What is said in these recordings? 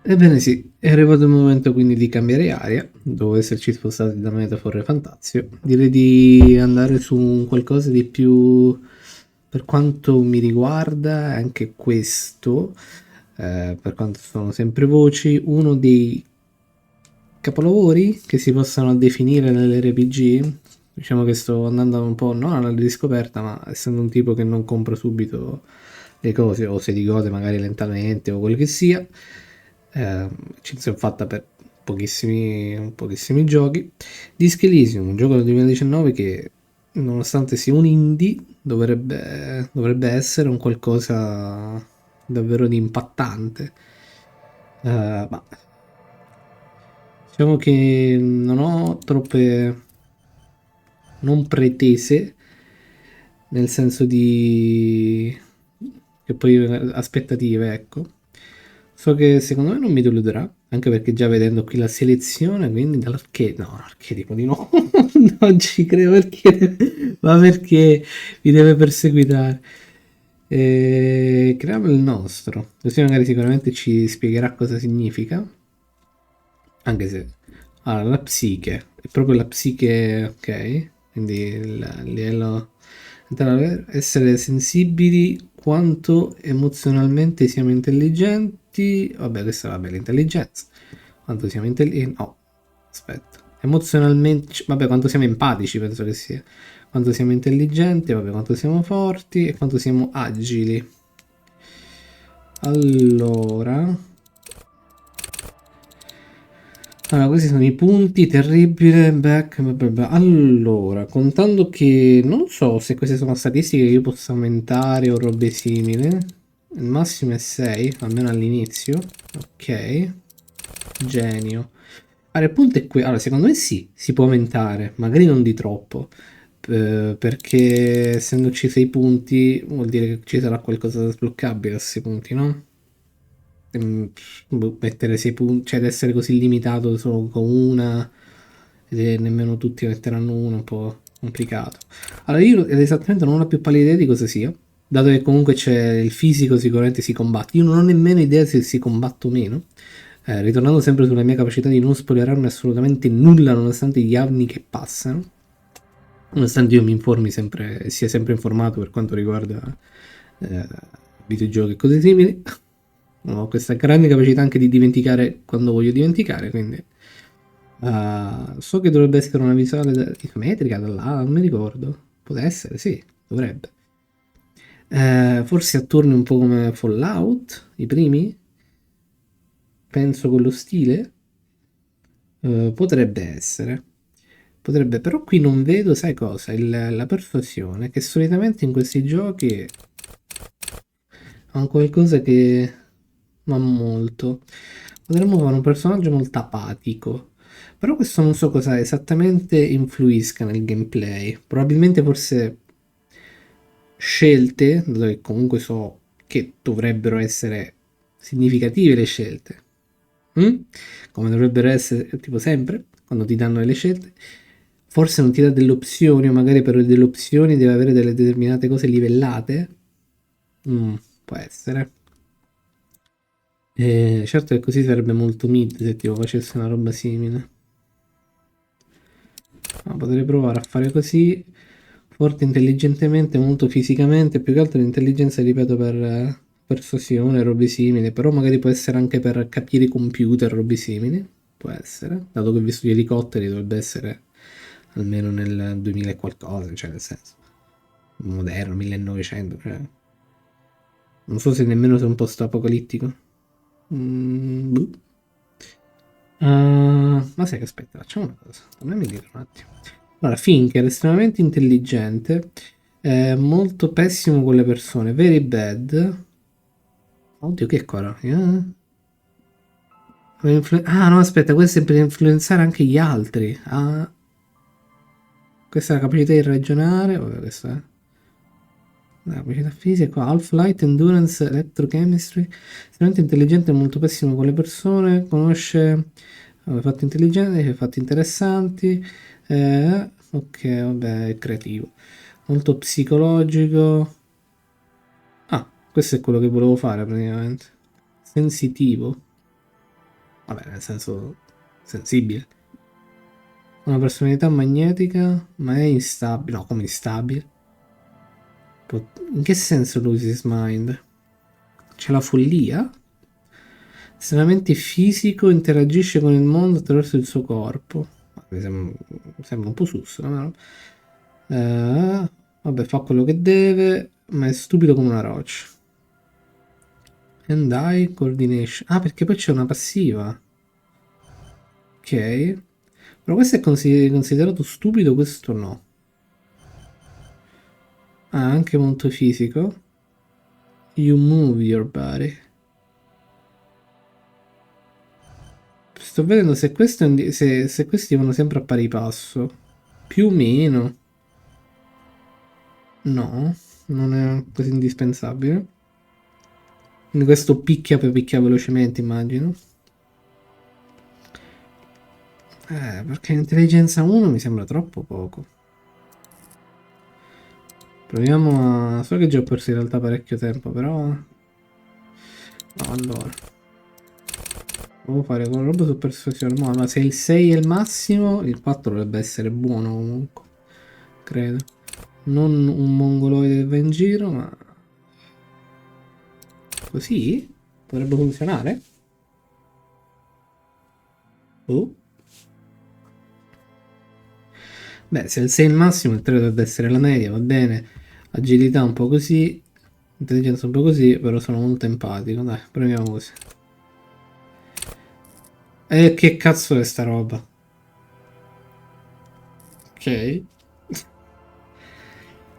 Ebbene sì, è arrivato il momento quindi di cambiare aria, dopo esserci spostati da Metafor e Fantazio. Direi di andare su un qualcosa di più, per quanto mi riguarda, anche questo, per quanto sono sempre voci, uno dei capolavori che si possano definire nell'RPG. Diciamo che sto andando un po' non alla riscoperta, ma essendo un tipo che non compra subito le cose o se li gode magari lentamente o quel che sia, ci sono fatta per pochissimi giochi. Disc Elysium, un gioco del 2019 che nonostante sia un indie dovrebbe essere un qualcosa davvero di impattante. Ma diciamo che non ho troppe non pretese, nel senso di che poi aspettative, ecco. So che secondo me non mi deluderà, anche perché già vedendo qui la selezione, quindi dall'archetipo, no, l'archetipo di nuovo, non ci credo perché, ma perché mi deve perseguitare. Creiamo il nostro, così magari sicuramente ci spiegherà cosa significa, anche se allora, la psiche è proprio la psiche, ok? Quindi il livello essere sensibili quanto emozionalmente siamo intelligenti. Vabbè, questa vabbè, l'intelligenza. Quanto siamo intelligenti. No, aspetta. Emozionalmente, vabbè, quanto siamo empatici, penso che sia. Quanto siamo intelligenti, vabbè, quanto siamo forti e quanto siamo agili. Allora, allora, questi sono i punti, terribile, back, blah blah blah. Allora, contando che non so se queste sono statistiche che io posso aumentare o robe simili. Il massimo è 6, almeno all'inizio. Ok, genio. Allora, il punto è qui. Allora, secondo me sì, si può aumentare, magari non di troppo. Perché essendoci 6 punti vuol dire che ci sarà qualcosa da sbloccabile a 6 punti, no? Mettere 6 punti, cioè ad essere così limitato solo con una, e nemmeno tutti metteranno una, un po' complicato. Allora io esattamente non ho la più pallida idea di cosa sia, dato che comunque c'è il fisico, sicuramente si combatte. Io non ho nemmeno idea se si combatte o meno. Ritornando sempre sulla mia capacità di non spoilerarmi assolutamente nulla nonostante gli anni che passano, nonostante io mi informi sempre, sia sempre informato per quanto riguarda eh, videogiochi e cose simili, ho questa grande capacità anche di dimenticare quando voglio dimenticare, quindi so che dovrebbe essere una visuale isometrica da là, non mi ricordo. Può essere, sì, dovrebbe. Forse a turni un po' come Fallout, i primi, penso con lo stile. Potrebbe essere. Potrebbe, però qui non vedo, sai cosa? La persuasione, che solitamente in questi giochi ha un qualcosa che va molto. Potremmo fare un personaggio molto apatico. Però questo non so cosa esattamente influisca nel gameplay. Probabilmente forse scelte, dato che comunque so che dovrebbero essere significative le scelte. Mm? Come dovrebbero essere tipo sempre, quando ti danno le scelte. Forse non ti dà delle opzioni, o magari per delle opzioni deve avere delle determinate cose livellate. Mm, può essere. Certo che così sarebbe molto mid se tipo facesse una roba simile. Ma potrei provare a fare così. Forte intelligentemente, molto fisicamente, più che altro l'intelligenza, ripeto, per persuasione, robe simili, però magari può essere anche per capire i computer, robe simili, può essere, dato che ho visto gli elicotteri, dovrebbe essere almeno nel 2000 e qualcosa, cioè nel senso, moderno, 1900, cioè, non so se nemmeno se è un posto apocalittico. Boh. Ma sai che aspetta, facciamo una cosa, dammi dire un attimo. Allora, Finker è estremamente intelligente, molto pessimo con le persone, very bad. Oddio, che qua? Ah, no, aspetta, questo è per influenzare anche gli altri. Ah, questa è la capacità di ragionare. Vabbè, questa è la capacità fisica. Qua, Half-Light, Endurance, Electrochemistry. Estremamente intelligente e molto pessimo con le persone. Conosce fatti intelligenti, fatti interessanti. Ok, vabbè, è creativo. Molto psicologico. Ah, questo è quello che volevo fare praticamente. Sensitivo. Vabbè, nel senso sensibile. Una personalità magnetica, ma è instabile. No, come instabile? In che senso lose his mind? C'è la follia? Estremamente fisico, interagisce con il mondo attraverso il suo corpo. Mi sembra un po' sus, no? Vabbè, fa quello che deve, ma è stupido come una roccia. And eye coordination. Ah, perché poi c'è una passiva. Ok. Però questo è considerato stupido, questo no. Ah, anche molto fisico. You move your body. Sto vedendo se, se questi vanno sempre a pari passo. Più o meno. No, non è così indispensabile. Quindi questo picchia velocemente, immagino. Perché intelligenza 1 mi sembra troppo poco. Proviamo a... So che già ho perso in realtà parecchio tempo, però... No, allora. Devo fare con roba su persuasione. Ma se il 6 è il massimo, il 4 dovrebbe essere buono comunque. Credo. Non un mongoloide che va in giro, ma... Così? Potrebbe funzionare? Oh. Beh, se il 6 è il massimo, il 3 dovrebbe essere la media, va bene. Agilità un po' così, intelligenza un po' così, però sono molto empatico. Dai, proviamo così. E che cazzo è sta roba? Ok.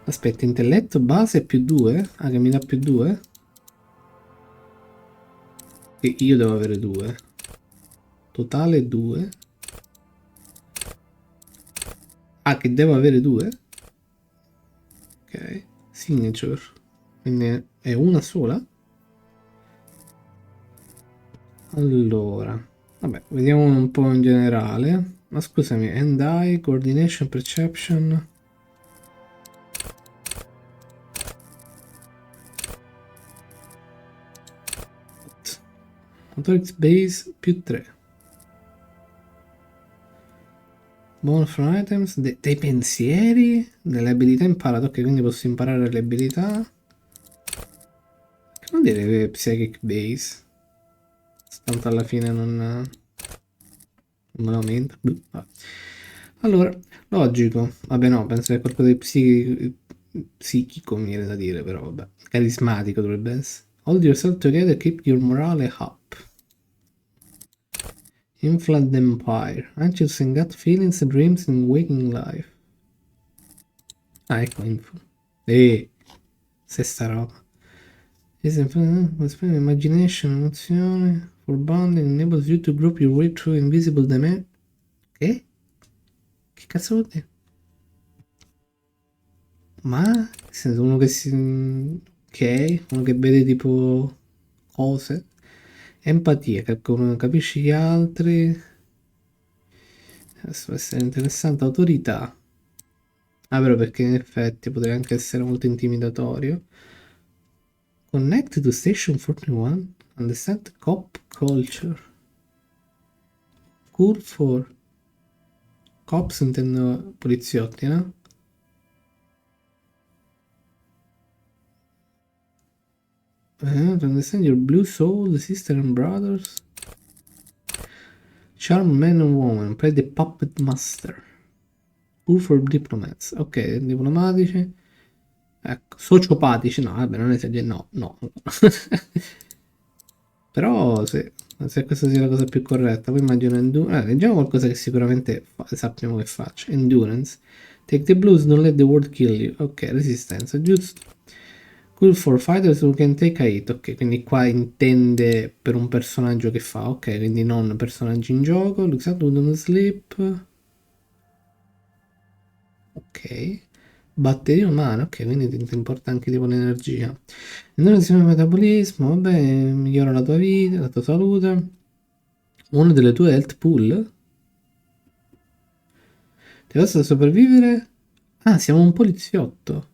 Aspetta, intelletto base più 2? Ah, che mi dà più 2? E io devo avere 2. Totale 2. Ah, che devo avere 2? Ok. Signature. Quindi è una sola? Allora. Vabbè, vediamo un po' in generale. Ma scusami, hand eye, coordination, perception. Motorics base più 3. Bonus from items. Dei pensieri. Delle abilità imparate. Ok, quindi posso imparare le abilità. Che vuol dire psychic base? Tanto alla fine non me lo aumenta. Allora, logico. Vabbè no, penso che qualcosa di psichico mi viene da dire, però vabbè. Carismatico dovrebbe essere. Hold yourself together, keep your morale up. Inflant the empire. Anxious and gut feelings and dreams in waking life. Ah, ecco, info. Stessa roba. Imagination, emozione. For bonding enables you to group your way through invisible dimension. Che cazzo vuol dire? Ma? Nel senso, uno che si... Ok, uno che vede tipo cose. Empatia, che capisci gli altri. Questo può essere interessante. Autorità. Ah, vero, perché in effetti potrebbe anche essere molto intimidatorio. Connect to Station 41. Understand cop culture. Cool for... Cops intendo poliziotti, no? To understand your blue soul, the sister and brothers. Charm man and woman. Play the puppet master. Cool for diplomats. Ok, diplomatici. Ecco, sociopatici. No, vabbè, non esagero. No, no. Però se questa sia la cosa più corretta, poi immagino endurance. Leggiamo qualcosa che sicuramente sappiamo che faccia. Endurance. Take the blues, don't let the world kill you. Ok, resistenza, giusto. Cool for fighters who can take a hit. Ok, quindi qua intende per un personaggio che fa. Ok, quindi non personaggi in gioco. Looks up, don't sleep. Ok. Batteria umana, ok, quindi ti importa anche tipo l'energia. Endurance del metabolismo, vabbè, migliora la tua vita, la tua salute. Una delle tue health pool ti basta sopravvivere? Ah, siamo un poliziotto.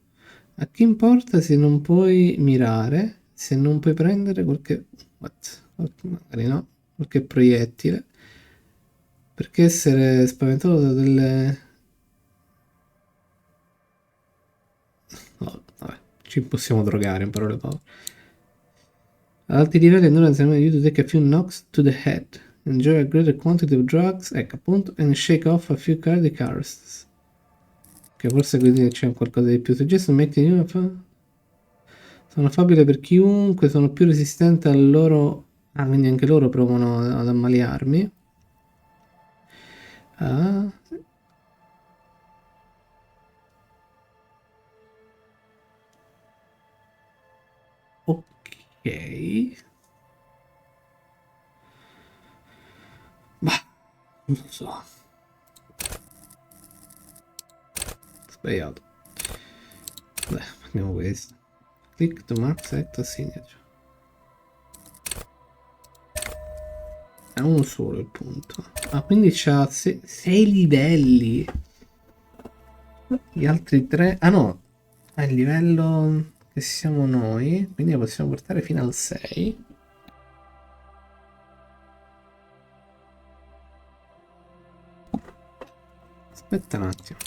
A che importa se non puoi mirare, se non puoi prendere qualche... What? Magari no. qualche proiettile. Perché essere spaventato da delle... No, vabbè, ci possiamo drogare in parole povere. Ad alti livelli endurance enable you to take a few knocks to the head, enjoy a greater quantity of drugs, ecco appunto, and shake off a few cardiac arrests. Che forse quindi c'è qualcosa di più. Suggesto make you sono affabile per chiunque, sono più resistente al loro... Ah, quindi anche loro provano ad ammaliarmi. Ah. Ok. Bah, non so. Sbagliato. Beh, andiamo questo. Click to mark select a signature. È uno solo il punto. Ah, quindi c'ha 6 livelli. Gli altri 3... Ah no, è il livello che siamo noi. Quindi lo possiamo portare fino al 6. Aspetta un attimo.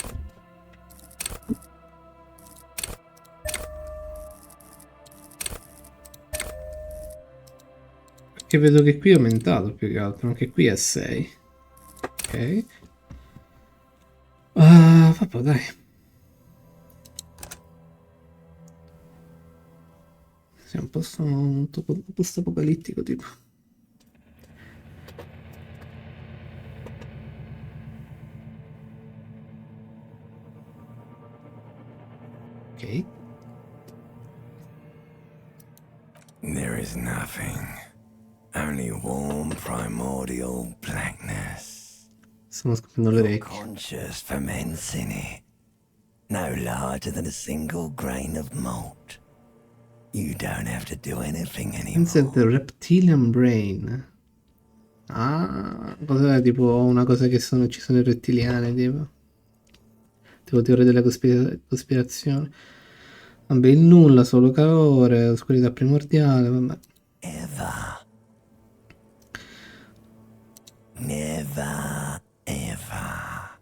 Perché vedo che qui è aumentato più che altro, anche qui è 6. Ok. Vabbè, dai. Siamo un posto apocalittico tipo. Ok. There is nothing. Only warm primordial blackness. Stanno scoppiando le Your orecchie. conscious ferments in it. No larger than a single grain of malt. You don't have to do anything Insert the anymore. reptilian brain. Ah, cos'è? Tipo una cosa che ci sono i rettiliani, tipo teoria della cospirazione. Vabbè, il nulla, solo calore, oscurità primordiale, vabbè. Ever. Never, ever.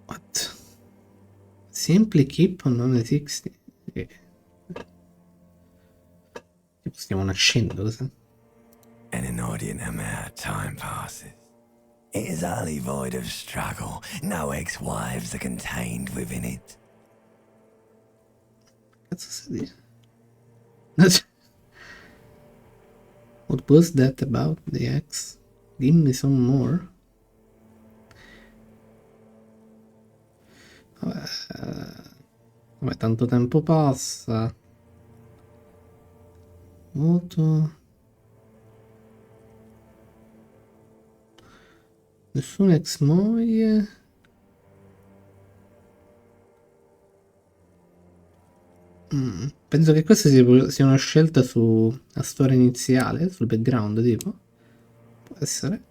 What? Simply keep on non existing. Tipo stiamo nascendo, cos'è? An inordinate amount of time passes. It is utterly void of struggle. No ex-wives are contained within it. Cazzo stai dire? What was that about the ex? Give me some more. Vabbè, tanto tempo passa. Molto. Nessuna ex moglie. Penso che questa sia una scelta sulla storia iniziale, sul background, tipo. Può essere.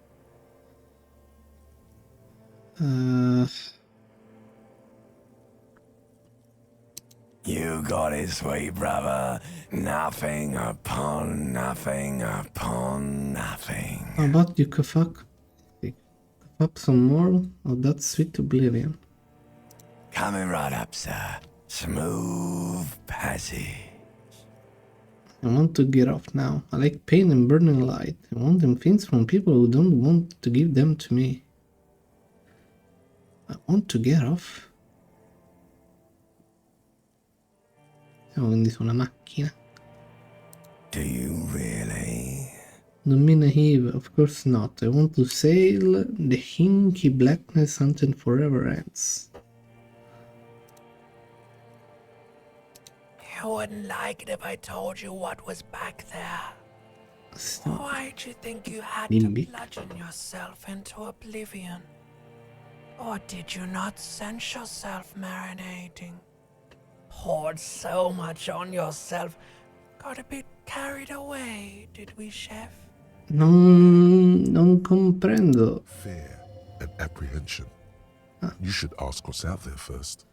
You got it, sweet brother. Nothing upon nothing upon nothing. How about you cough up some more of that sweet oblivion? Coming right up, sir. Smooth passage. I want to get off now. I like pain and burning light. I want them things from people who don't want to give them to me. I want to get off. Siamo quindi su una macchina. Do you really? Don't be naive, of course not. I want to sail the inky blackness until forever ends. You wouldn't like it if I told you what was back there. Why'd you think you had to bludgeon yourself into oblivion? Or did you not sense yourself marinating? Poured so much on yourself. Got a bit carried away, did we, chef? Non comprendo. Fear and apprehension. You should ask what's out there first.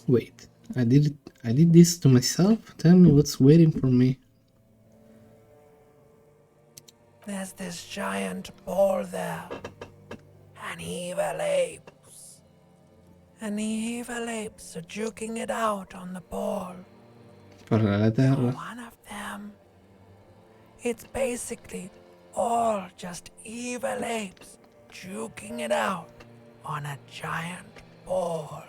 Wait, I did this to myself? Tell me what's waiting for me. There's this giant ball there. And evil apes. And the evil apes are juking it out on the ball. Parla la You're terra. one of them. It's basically all just evil apes juking it out on a giant ball.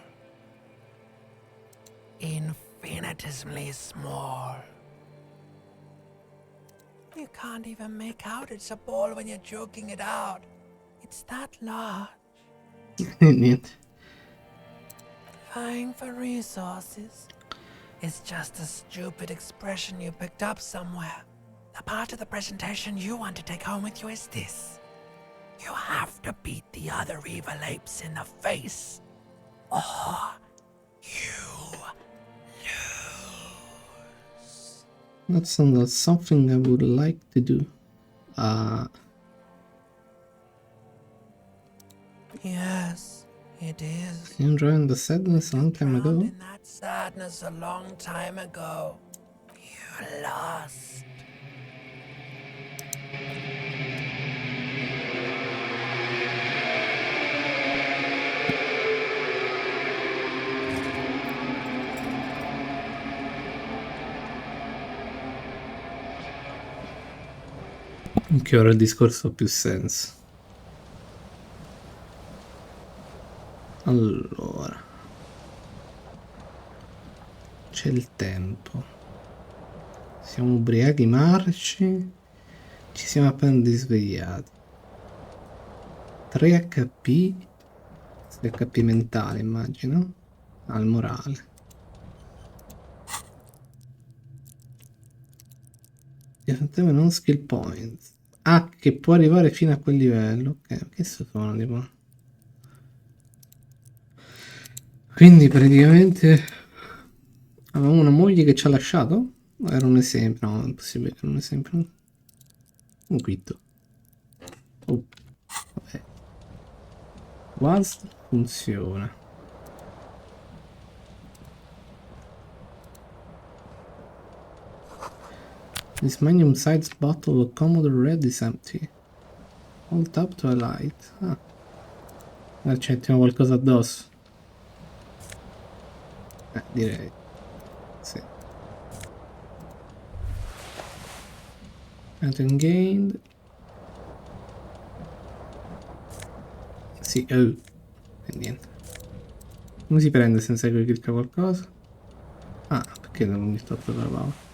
Infinitesimally small. You can't even make out it's a ball when you're joking it out. It's that large. Niente. Vying for resources is just a stupid expression you picked up somewhere. The part of the presentation you want to take home with you is this. You have to beat the other evil apes in the face, or you lose. That sounds something I would like to do. Yes, it is. Enjoying the sadness a long time ago. Drowned in that sadness a long time ago. You lost. Che ora il discorso ha più senso. Allora. C'è il tempo. Siamo ubriachi marci. Ci siamo appena risvegliati. 3 HP. 3 HP mentale, immagino. Al morale. Diventare non skill points. Ah, che può arrivare fino a quel livello. Ok, che sono tipo. Quindi praticamente avevamo una moglie che ci ha lasciato? O era un esempio? No, è impossibile che era un esempio. Un quitto. Oh, vabbè. Was funziona. This magnum sized bottle of Commodore Red is empty. Hold up to a light. Ah. Accettiamo qualcosa addosso. Direi. Sì. Item gained. Sì, e niente. Come si prende senza che clicca qualcosa? Ah, perché non mi sto trovando?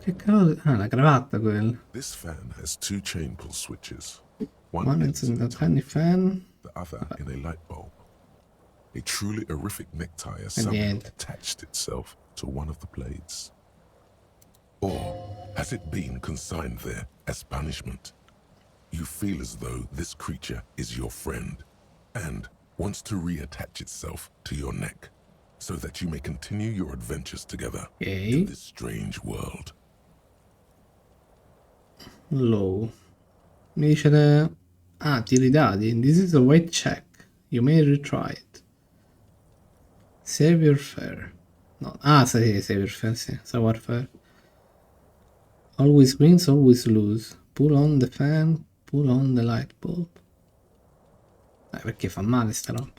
Che cosa? Ah, la cravatta quella. This fan has 2 chain pull switches. One is in the tiny fan. The other in a light bulb. A truly horrific necktie has somehow attached itself to one of the blades. Or has it been consigned there as punishment? You feel as though this creature is your friend and wants to reattach itself to your neck so that you may continue your adventures together in this strange world. Low. Mi dice le... Ah, tiri i dadi. This is a weight check. You may retry it. Save your fare. No. Ah, sì, save your fare, sì. Savoir fare. Always wins, always lose. Pull on the fan, pull on the light bulb. Perché fa male sta roba.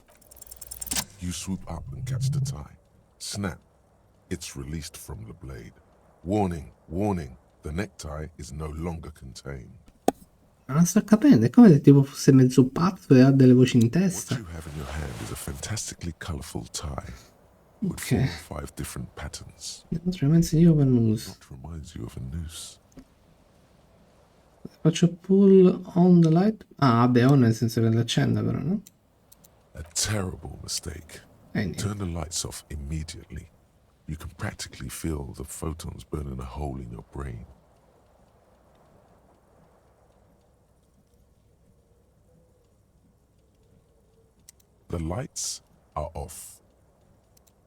You swoop up and catch the tie. Snap. It's released from the blade. Warning, warning. The necktie is no longer contained. Non sto capendo, è come se tipo fosse mezzo pazzo e ha delle voci in testa. What you have in your hand is a fantastically colorful tie with 4 or 5 different patterns. It reminds you of a noose. What reminds you of a noose? Faccio pull on the light. Ah, vabbè, on nel senso che l'accenda però, no? A terrible mistake. Turn the lights off immediately. You can practically feel the photons burning a hole in your brain. The lights are off.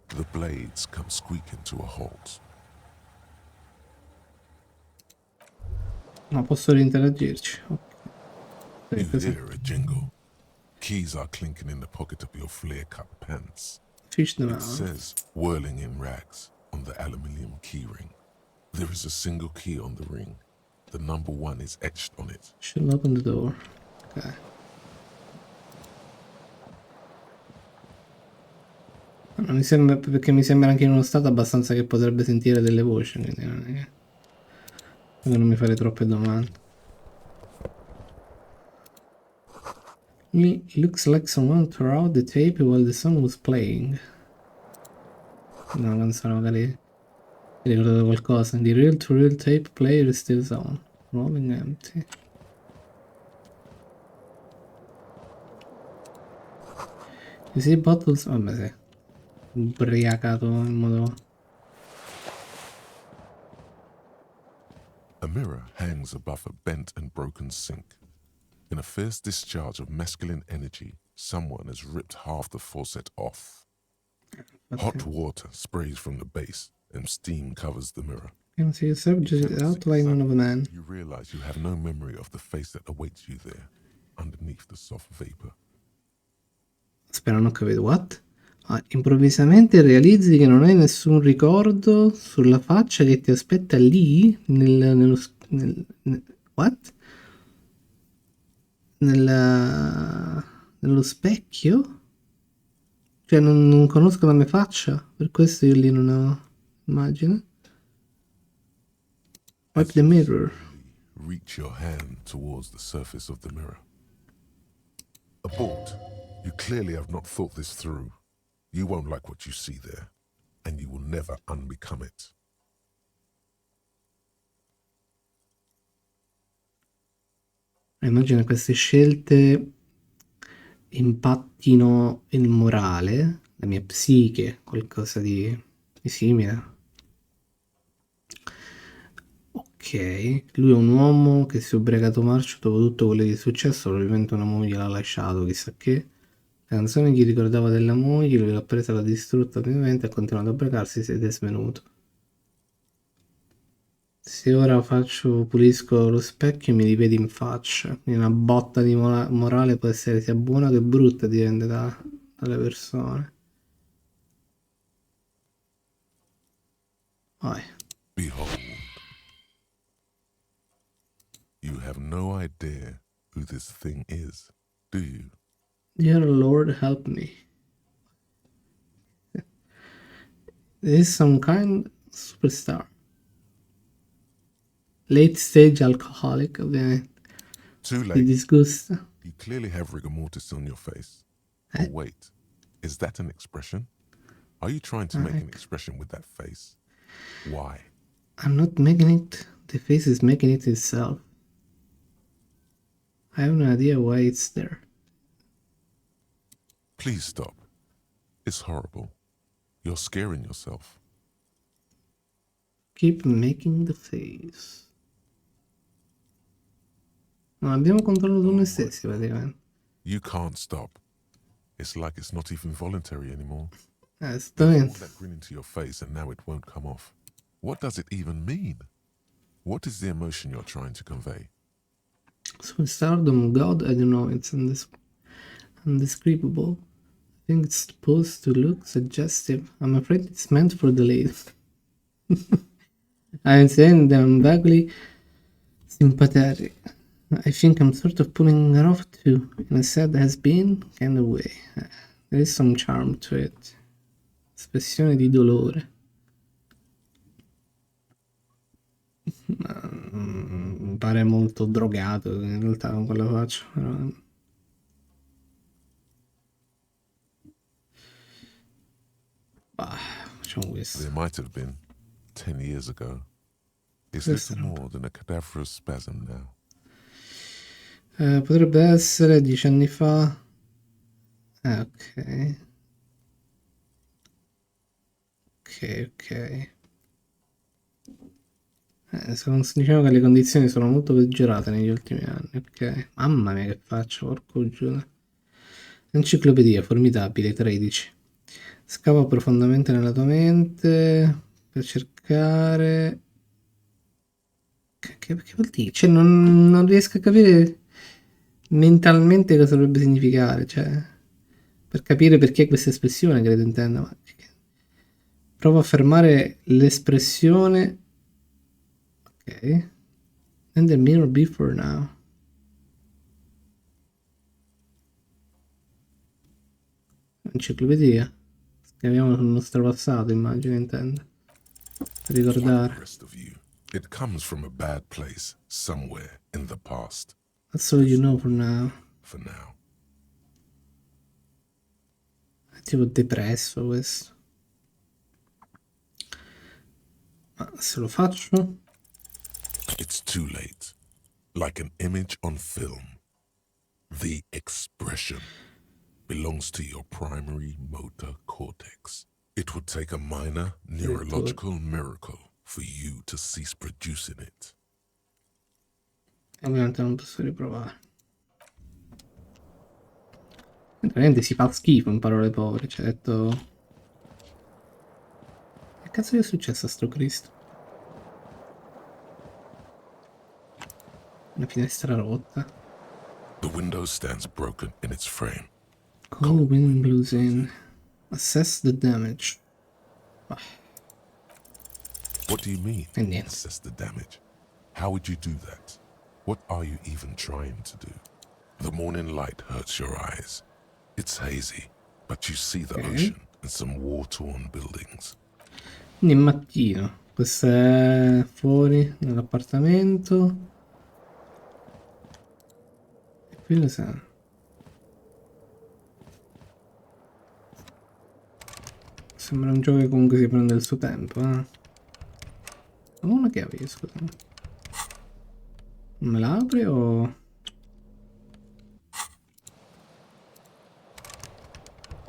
The blades come squeaking to a halt. Ma posso rinteragirci. You hear a jingle. Keys are clinking in the pocket of your flare-cut pants. Fish them It out. says whirling in rags on the aluminium keyring. There is a single key on the ring. The number 1 is etched on it. Should open the door. Ok. Non mi sembra, perché mi sembra anche in uno stato abbastanza che potrebbe sentire delle voci, quindi non è che... non mi fare troppe domande. It looks like someone tore out the tape while the song was playing. Una canzone magari mi ricordato qualcosa. The reel-to-reel tape player is still on. Rolling empty. You see bottles? Vabbè sì. Ubriacato in modo... A mirror hangs above a bent and broken sink. In a fierce discharge of masculine energy, someone has ripped half the faucet off. Hot water sprays from the base and steam covers the mirror. Can see the outline of a man. You realize you have no memory of the face that awaits you there, underneath the soft vapor. Spero non ho capito. What? Ah, improvvisamente realizzi che non hai nessun ricordo sulla faccia che ti aspetta lì, what? Nello specchio? Cioè non conosco la mia faccia, per questo io lì non ho immagine. Wipe the mirror. Reach your hand towards the surface of the mirror. Abort. You clearly have not thought this through. You won't like what you see there, and you will never unbecome it. Immagino queste scelte impattino il morale, la mia psiche, qualcosa di simile. Ok, lui è un uomo che si è ubriacato marcio dopo tutto quello che è successo, probabilmente una moglie l'ha lasciato, chissà che. La canzone gli ricordava della moglie, lui l'ha presa, l'ha distrutta ovviamente, ha continuato a ubriacarsi ed è svenuto. Se ora pulisco lo specchio mi rivedi in faccia, quindi una botta di morale può essere sia buona che brutta, dipende dalle persone. Vai. Behold. You have no idea who this thing is, do you? Dear Lord, help me. This is some kind of superstar. Late stage alcoholic, ovviamente. Too late. Ti disgusta. You clearly have rigor mortis on your face. Oh, wait. Is that an expression? Are you trying to make an expression with that face? Why? I'm not making it. The face is making it itself. I have no idea why it's there. Please stop. It's horrible. You're scaring yourself. Keep making the face. Non abbiamo controllo su noi stessi, praticamente. You can't stop. It's like it's not even voluntary anymore. Esattamente. That grin into your face and now it won't come off. What does it even mean? What is the emotion you're trying to convey? So stardom, God, I don't know, it's indescribable. I think it's supposed to look suggestive. I'm afraid it's meant for the ladies. I'm saying that I'm vaguely sympathetic. I think I'm sort of pulling it off too, in a sad has-been kind of way. There is some charm to it. Espressione di dolore. Mi pare molto drogato in realtà con quella faccia. Però... facciamo questo. There might have been 10 years ago. It's little more than a cadaverous spasm now. Potrebbe essere 10 anni fa. Ok. Diciamo che le condizioni sono molto peggiorate negli ultimi anni. Ok. Mamma mia che faccio, porco giuda. Enciclopedia, formidabile, 13. Scava profondamente nella tua mente per cercare... Che vuol dire? Cioè non riesco a capire mentalmente cosa dovrebbe significare, cioè per capire perché questa espressione credo intenda, ma provo a fermare l'espressione Ok. And the mirror before now. Enciclopedia. Scriviamo sul nostro passato, immagino, intende. Ricordare. The rest of you, it comes from a bad place somewhere in the past. That's all you know for now. For now. È tipo depresso questo. Ma se lo faccio? It's too late. Like an image on film. The expression belongs to your primary motor cortex. It would take a minor neurological miracle for you to cease producing it. Ovviamente non posso riprovare. Veramente si fa schifo in parole povere, cioè ha detto... Che cazzo gli è successo a sto Cristo? Una finestra rotta. The window stands broken in its frame. Cold wind blows in. Assess the damage. What do you mean? Niente. Assess the damage. How would you do that? What are you even trying to do? The morning light hurts your eyes. It's hazy, but you see the ocean and some war-torn buildings. Quindi è mattino. Questo è fuori nell'appartamento. E qui lo sa. Sembra un gioco che comunque si prende il suo tempo, eh. Ho una chiave, scusa. Me la apri o...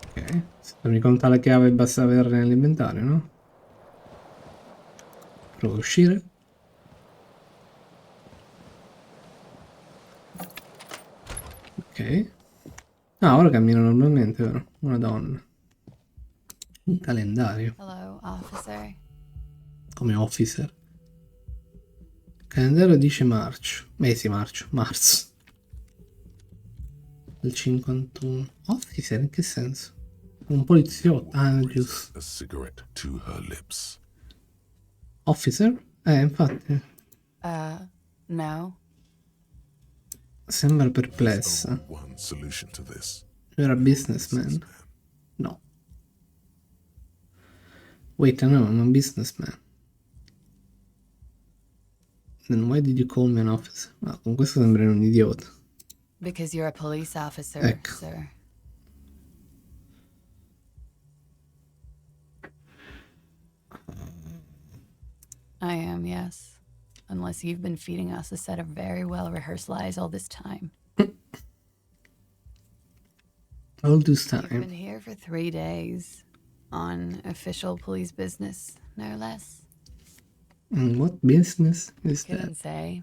Ok. Se mi conta la chiave basta averla nell'inventario, no? Provo a uscire. Ok. Ah, ora cammino normalmente, vero? Una donna. Un calendario. Hello, officer. Come officer. Il calendario dice marzo. Mesi marzo. Marzo. Del 51. Officer in che senso? Un poliziotto. Ah, giusto. A cigarette to her lips. Officer? Infatti. No. Sembra perplessa. One solution to this. You're a businessman. No. Wait, no, I'm a businessman. Then why did you call me an officer? Ah, con questo sembra un idiota. Because you're a police officer, Ecco. sir. I am, yes. Unless you've been feeding us a set of very well-rehearsed lies all this time. All this You've been time. here for 3 days. On official police business, no less. And what business is that? Couldn't say.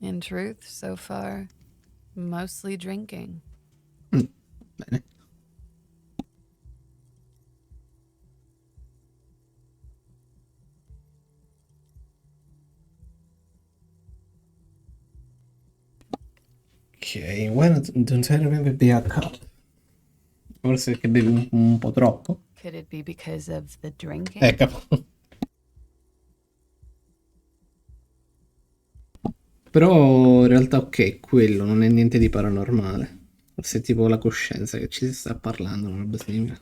In truth, so far, mostly drinking. Bene. Ok, why don't I remember the cup? Forse perché bevi un po' troppo? Could it be because of the drinking? Capo. Però in realtà ok, quello non è niente di paranormale. Forse è tipo la coscienza che ci sta parlando, una roba simile.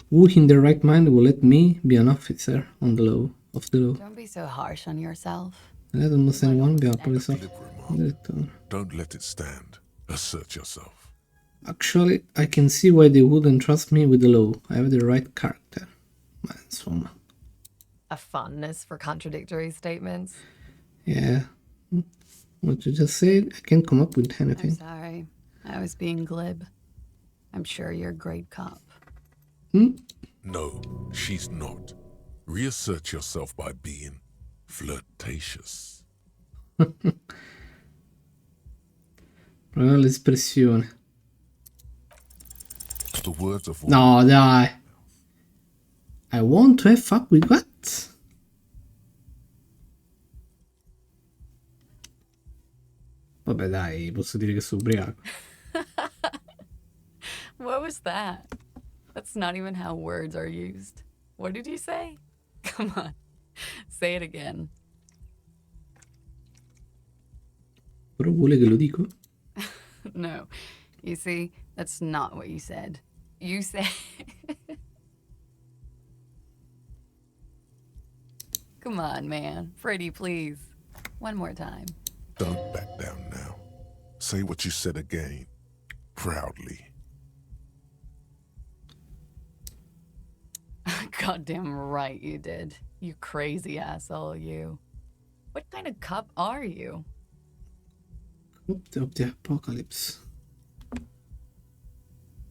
Who in their right mind will let me be an officer on the law of the law? Don't be so harsh on yourself. Let almost anyone be a police Flip officer. remark. Don't let it stand. Assert yourself. Actually, I can see why they wouldn't trust me with the law. I have the right character. Ma insomma. A fondness for contradictory statements. Yeah. What you just said, I can't come up with I'm anything. sorry. I was being glib. I'm sure you're a great cop. No, she's not. Reassert yourself by being flirtatious. Proprio l'espressione. The words of No, dai. I want to have fuck with what? Vabbè dai, posso dire che sono ubriaco. What was that? That's not even how words are used. What did you say? Come on. Say it again. Però vuole che lo dico? No. You see, that's not what you said. You said... Come on, man. Pretty, please. One more time. Don't back down now. Say what you said again. Proudly. Goddamn right you did. You crazy asshole, you. What kind of cup are you? Of the Apocalypse.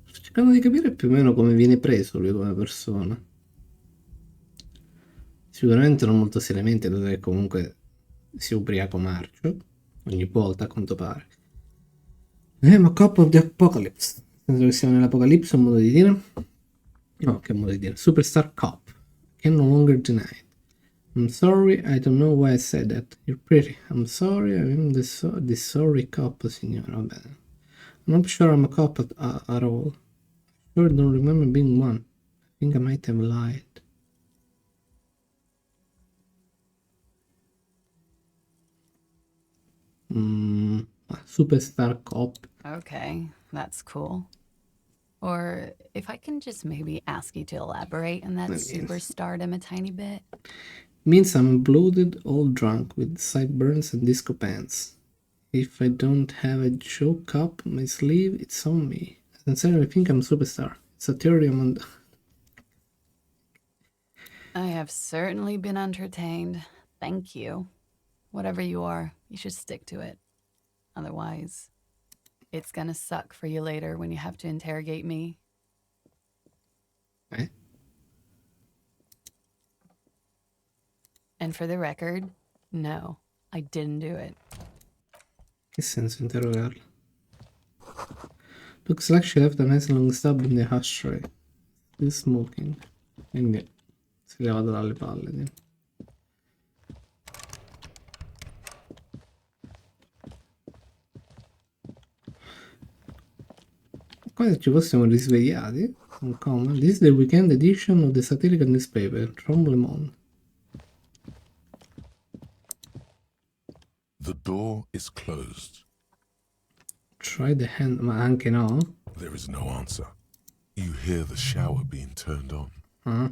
Sto cercando di capire più o meno come viene preso lui come persona. Sicuramente non molto seriamente, dato che comunque si ubriaco marcio ogni volta a quanto pare. Ma Cup of the Apocalypse, nel senso che siamo nell'Apocalisse, è un modo di dire? No, che modo di dire? Superstar Cop, can no longer deny it. I'm sorry, I don't know why I said that. You're pretty. I'm sorry, I'm the sorry cop, signora. Vabbè. I'm not sure I'm a cop at all. Sure don't remember being one. I think I might have lied. Superstar cop. Okay, that's cool. Or if I can just maybe ask you to elaborate on that superstardom a tiny bit. Means I'm bloated, all drunk, with sideburns and disco pants. If I don't have a show cup on my sleeve, it's on me. Sincerely, I think I'm a superstar. It's a theory among... I have certainly been entertained. Thank you. Whatever you are, you should stick to it. Otherwise, it's gonna suck for you later when you have to interrogate me. Eh? And for the record, no, I didn't do it. Che senso interrogarla? Looks like she left a nice long stub in the ashtray. Still smoking. Quindi si è levato dalle palle. Sì. Qua ci fossimo risvegliati. This is the weekend edition of the satirical newspaper, from Le Monde. The door is closed. Try the hand, ma anche no? There is no answer. You hear the shower being turned on.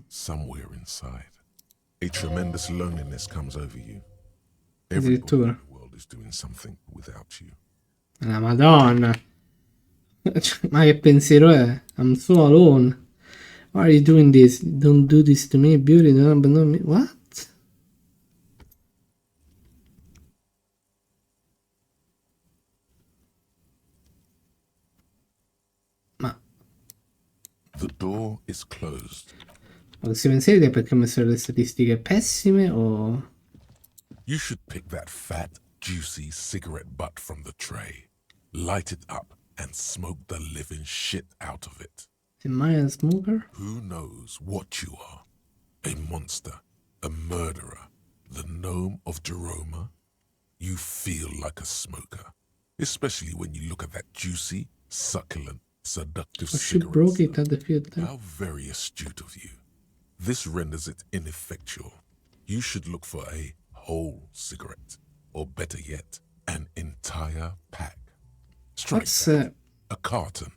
Somewhere inside. A tremendous loneliness comes over you. Everybody in the world is doing something without you. La Madonna! Ma che pensiero è? I'm so alone. Why are you doing this? Don't do this to me, beauty. Don't abandon me. What? Ma The door is closed. ma questi pensieri è perché ho messo le statistiche pessime o... You should pick that fat, juicy cigarette butt from the tray, light it up, and smoke the living shit out of it. Am I a smoker? Who knows what you are? A monster, a murderer, the gnome of Jeroma? You feel like a smoker, especially when you look at that juicy, succulent, seductive Oh, she cigarette. broke it at the filter. How very astute of you. This renders it ineffectual. You should look for a whole cigarette, or better yet, an entire pack. Strike What's that. A carton.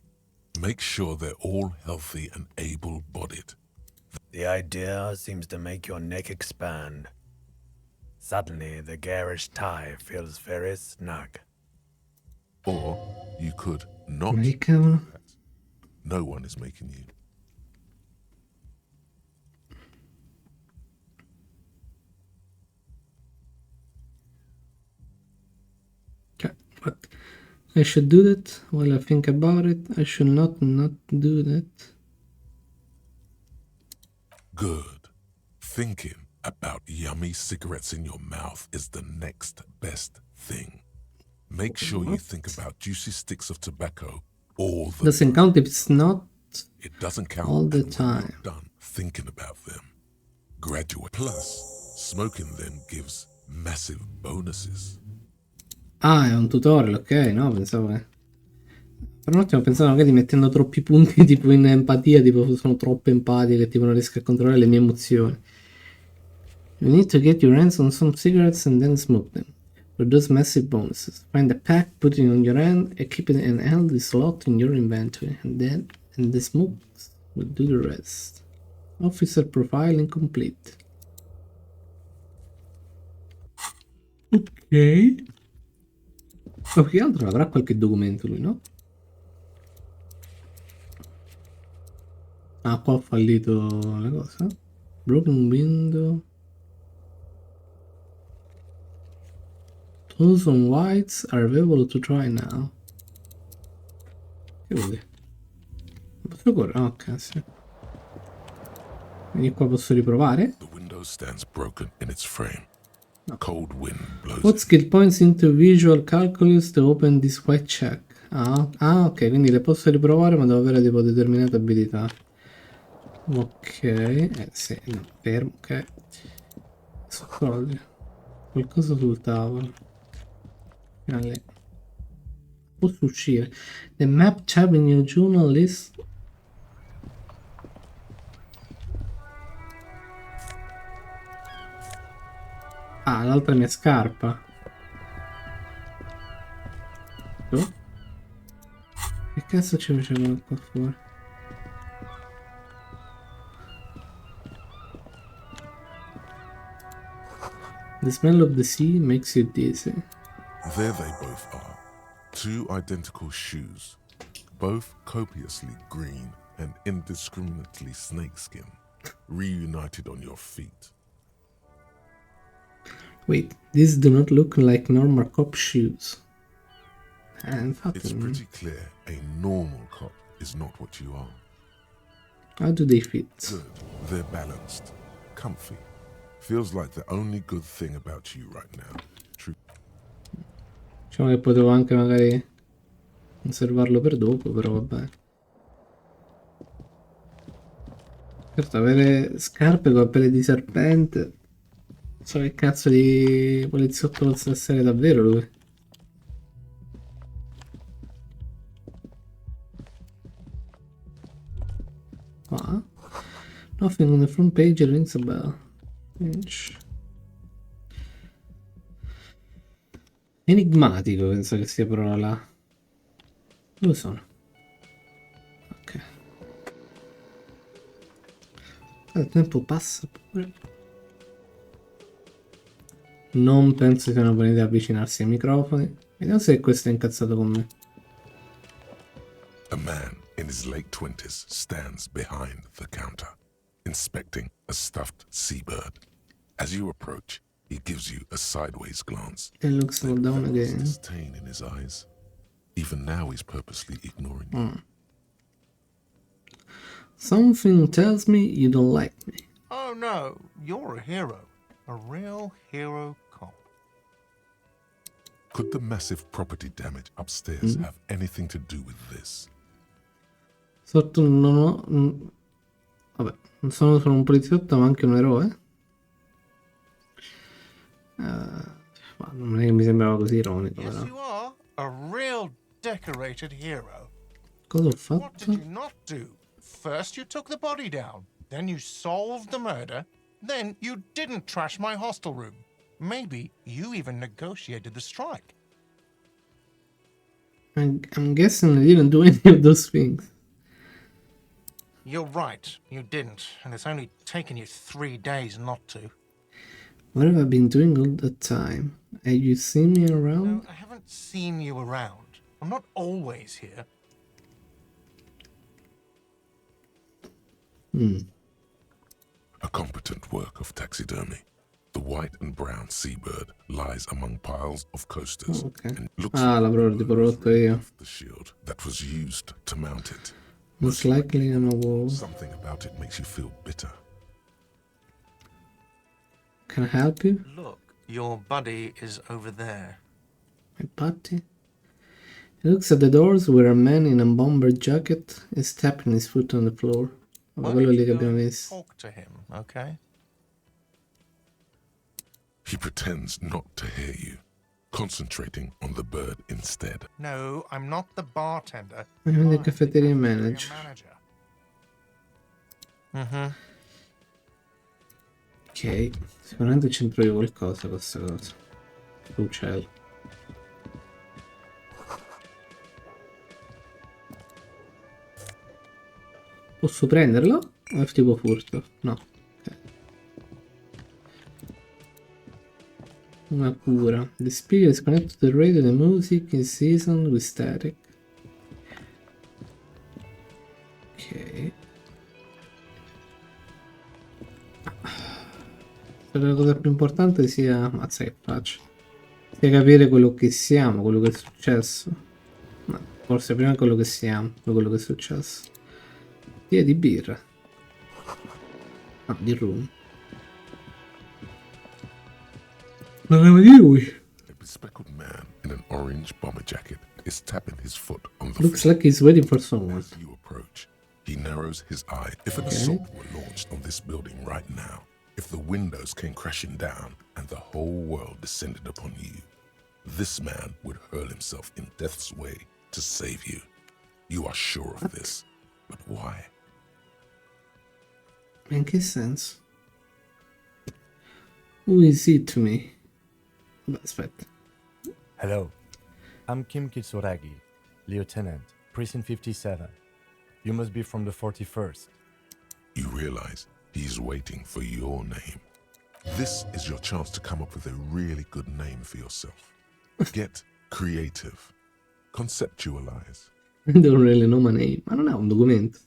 Make sure they're all healthy and able-bodied. The idea seems to make your neck expand. Suddenly, the garish tie feels very snug. Or you could not Ma che do cavolo? that. No one is making you. Cioè, what? I should do that while I think about it. I should not do that. Good. Thinking about yummy cigarettes in your mouth is the next best thing. Make sure you think about juicy sticks of tobacco all the Doesn't count if it's not. It doesn't count all the and when time. you're done thinking about them. Graduate. Plus, smoking then gives massive bonuses. Ah, è un tutorial, ok, no, pensavo che... Per un attimo pensavo magari mettendo troppi punti tipo in empatia, tipo sono troppo empatico e tipo non riesco a controllare le mie emozioni. You need to get your hands on some cigarettes and then smoke them. for those massive bonuses. Find a pack, put it on your hand, and keep it in an endless slot in your inventory, and the smokes will do the rest. Officer profile incomplete. Ok. Ma più che altro avrà qualche documento lui, no? Ah, qua ho fallito la cosa. Broken window. Tools on whites are available to try now. Che vuol dire? Posso correre? Ah, ok, sì. Quindi qua posso riprovare? The window stands broken in its frame. Cold wind blows What in. skill points into visual calculus to open this white check? Ah, ok, quindi le posso riprovare ma devo avere tipo determinate abilità. Ok, sì, no, fermo, ok. Soldi. Qualcosa sul tavolo. Fino a lì. Posso uscire. The map tab in your journal list. Ah, l'altra mia scarpa. Oh? Che cazzo ci facevano qua fuori? The smell of the sea makes you dizzy. There they both are. Two identical shoes, both copiously green and indiscriminately snakeskin, reunited on your feet. Wait, these do not look like normal cop shoes. And It's fucking... pretty clear a normal cop is not what you are. How do they fit? Good. They're balanced, comfy. Feels like the only good thing about you right now. True. Diciamo che potevo anche magari conservarlo per dopo, però vabbè. Certo, avere scarpe con pelle di serpente. Non so che cazzo di poliziotto possa essere davvero lui. Qua. Nothing on the front page rings a bell. Inch. Enigmatico, penso che sia però là. Dove sono? Ok. Il tempo passa pure. Non penso sia una buona idea avvicinarsi ai microfoni. Vediamo se questo è incazzato con me. A man in his late 20s stands behind the counter, inspecting a stuffed seabird. As you approach, he gives you a sideways glance. It looks all down There's again. disdain in his eyes. Even now, he's purposely ignoring you. Something tells me you don't like me. Oh no, you're a hero. A real hero cop. Could the massive property damage upstairs have anything to do with this? Sotto non ho... vabbè, non sono solo un poliziotto ma anche un eroe. Ma non è che mi sembrava così ironico, Yes, però. you are. A real decorated hero. Cosa ho What fatto? did you not do? First you took the body down, then you solved the murder, then you didn't trash my hostel room. Maybe you even negotiated the strike. I'm guessing I didn't do any of those things. You're right, you didn't, and it's only taken you 3 days not to. What have I been doing all the time? Have you seen me No, around? I haven't seen you around. I'm not always here. A competent work of taxidermy. The white and brown seabird lies among piles of coasters. Oh, ok. And looks Ah, like l'avrò the tipo bird was rotto io. off the shield that was used to mount it. Most likely on a wall. Something about it makes you feel bitter. Can I help you? Look, your buddy is over there. My buddy? He looks at the doors where a man in a bomber jacket is tapping his foot on the floor. Why Quello don't lì you che go abbiamo and visto. talk to him, okay? He pretends not to hear you, concentrating on the bird instead. No, I'm not the bartender. I'm the I'm cafeteria manager. manager. Mm-hmm. Ok, sicuramente c'entro io qualcosa con questa cosa. Uccello. Posso prenderlo? O è tipo furto? No. Ok. Una cura. The speaker is connected to the radio, the music in season with static. Ok. Spero che la cosa più importante sia... Mazza che faccio. Sia capire quello che siamo, quello che è successo. Ma forse prima quello che siamo, poi quello che è successo. Via di birra. Ah, di rum. Parliamo di lui. A bespectacled man in an orange bomber jacket is tapping his foot on the Looks floor. like he's waiting for someone. As you approach, he narrows his eye. If an assault were launched on this building right now, if the windows came crashing down and the whole world descended upon you, this man would hurl himself in death's way to save you. You are sure of this, but why? In che senso? Who is he to me? Vabbè, aspetta. Hello, I'm Kim Kitsuragi, Lieutenant, Precinct 57. You must be from the 41st. You realize he's waiting for your name. This is your chance to come up with a really good name for yourself. Get creative. Conceptualize. I don't really know my name. Ma non è un documento.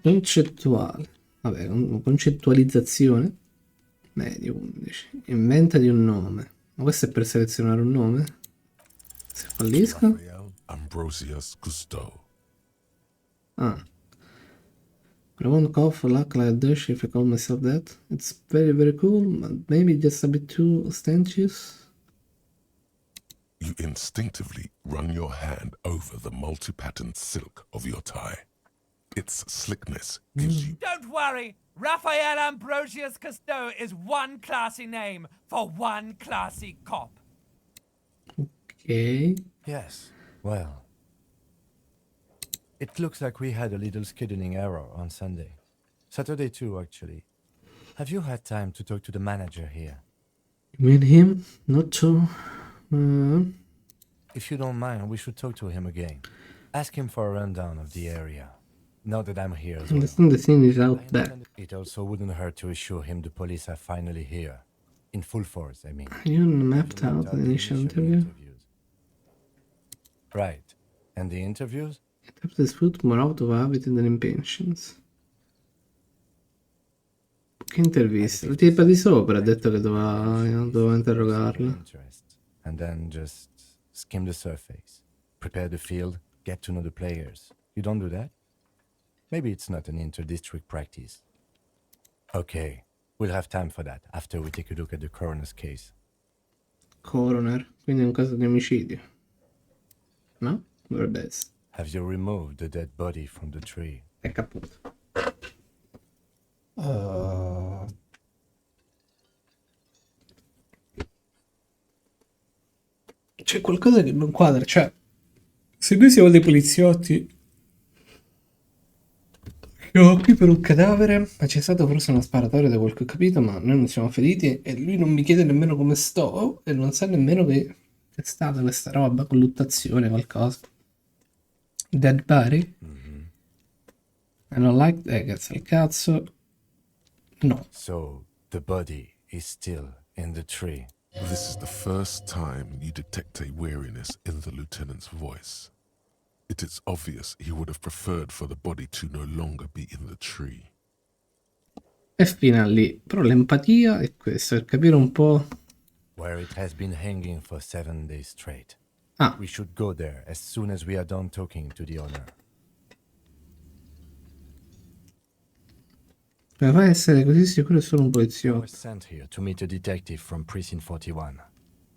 Concettuale. Vabbè, concettualizzazione. Medio 11. Inventati un nome. Ma questo è per selezionare un nome? Se fallisco? Raphael Ambrosius Cousteau. Ah. I won't call for luck like this if I call myself that. It's very, very cool, but maybe just a bit too ostentatious. You instinctively run your hand over the multi-patterned silk of your tie. Its slickness gives you... Don't worry! Raphael Ambrosius Cousteau is one classy name for one classy cop. Ok. Yes, well. It looks like we had a little scheduling error on Sunday. Saturday too, actually. Have you had time to talk to the manager here? You mean him? Not to... If you don't mind, we should talk to him again. Ask him for a rundown of the area. Now that I'm here as well. understand the scene is I out back. understand it also wouldn't hurt to assure him the police are finally here. In full force, I mean. You mapped out the initial interview? interviews. Right. And the interviews? It tapped his foot more out of habit than impatience. Che intervista? La tipa di sopra ha detto che doveva interrogarlo. Interest. And then just skim the surface. Prepare the field, get to know the players. You don't do that? Maybe it's not an inter-district practice. Okay, we'll have time for that after we take a look at the coroner's case. Coroner, quindi è un caso di omicidio. No? Dovrebbe essere. Have you removed the dead body from the tree? È caputo. C'è qualcosa che non quadra, cioè... Se noi siamo dei poliziotti... Siamo qui per un cadavere, ma c'è stato forse una sparatoria da quel che ho capito, ma noi non siamo feriti e lui non mi chiede nemmeno come sto e non sa nemmeno che è stata questa roba, colluttazione, qualcosa. Dead body? I don't like that, cazzo al cazzo. No. So, the body is still in the tree. This is the first time you detect a weariness in the lieutenant's voice. It is obvious he would have preferred for the body to no longer be in the tree. E fino a lì. Però l'empatia è questa, per capire un po'... Where it has been hanging for 7 days straight. Ah, We should go there as soon as we are done talking to the owner. come fa a essere così sicuro è solo un I poliziotto. was sent here to meet a detective from Precinct 41.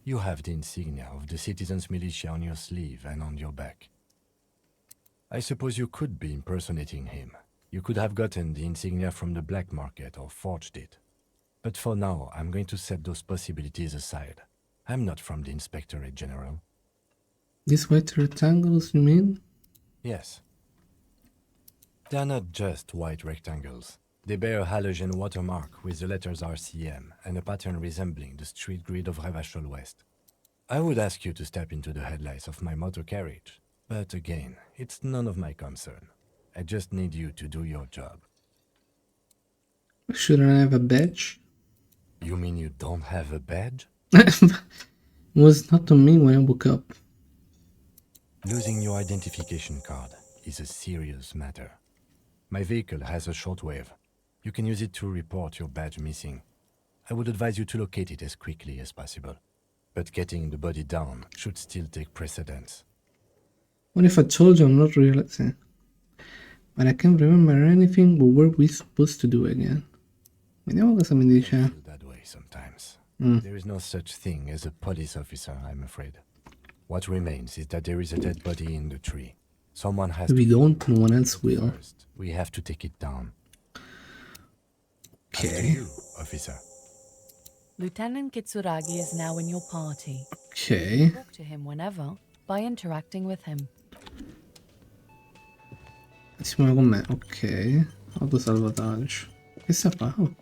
You have the insignia of the Citizens Militia on your sleeve and on your back. I suppose you could be impersonating him. You could have gotten the insignia from the black market or forged it. But for now, I'm going to set those possibilities aside. I'm not from the Inspectorate General. These white rectangles, you mean? Yes. They are not just white rectangles. They bear a halogen watermark with the letters RCM and a pattern resembling the street grid of Revachol West. I would ask you to step into the headlights of my motor carriage, but again, it's none of my concern. I just need you to do your job. Shouldn't I have a badge? You mean you don't have a badge? Was not on me when I woke up. Losing your identification card is a serious matter. My vehicle has a shortwave. You can use it to report your badge missing. I would advise you to locate it as quickly as possible. But getting the body down should still take precedence. What if I told you I'm not realizing? But I can't remember anything, but what were we supposed to do again? Vediamo cosa mi dice. I feel that way sometimes. There is no such thing as a police officer, I'm afraid. What remains is that there is a dead body in the tree. Someone has We to don't, no one else will. first. We have to take it down. Okay. After you, officer. Lieutenant Kitsuragi is now in your party. Ok. Talk to him whenever by interacting with him. Si muove con me. Ok. Autosalvataggio. Che sta fa? Oh.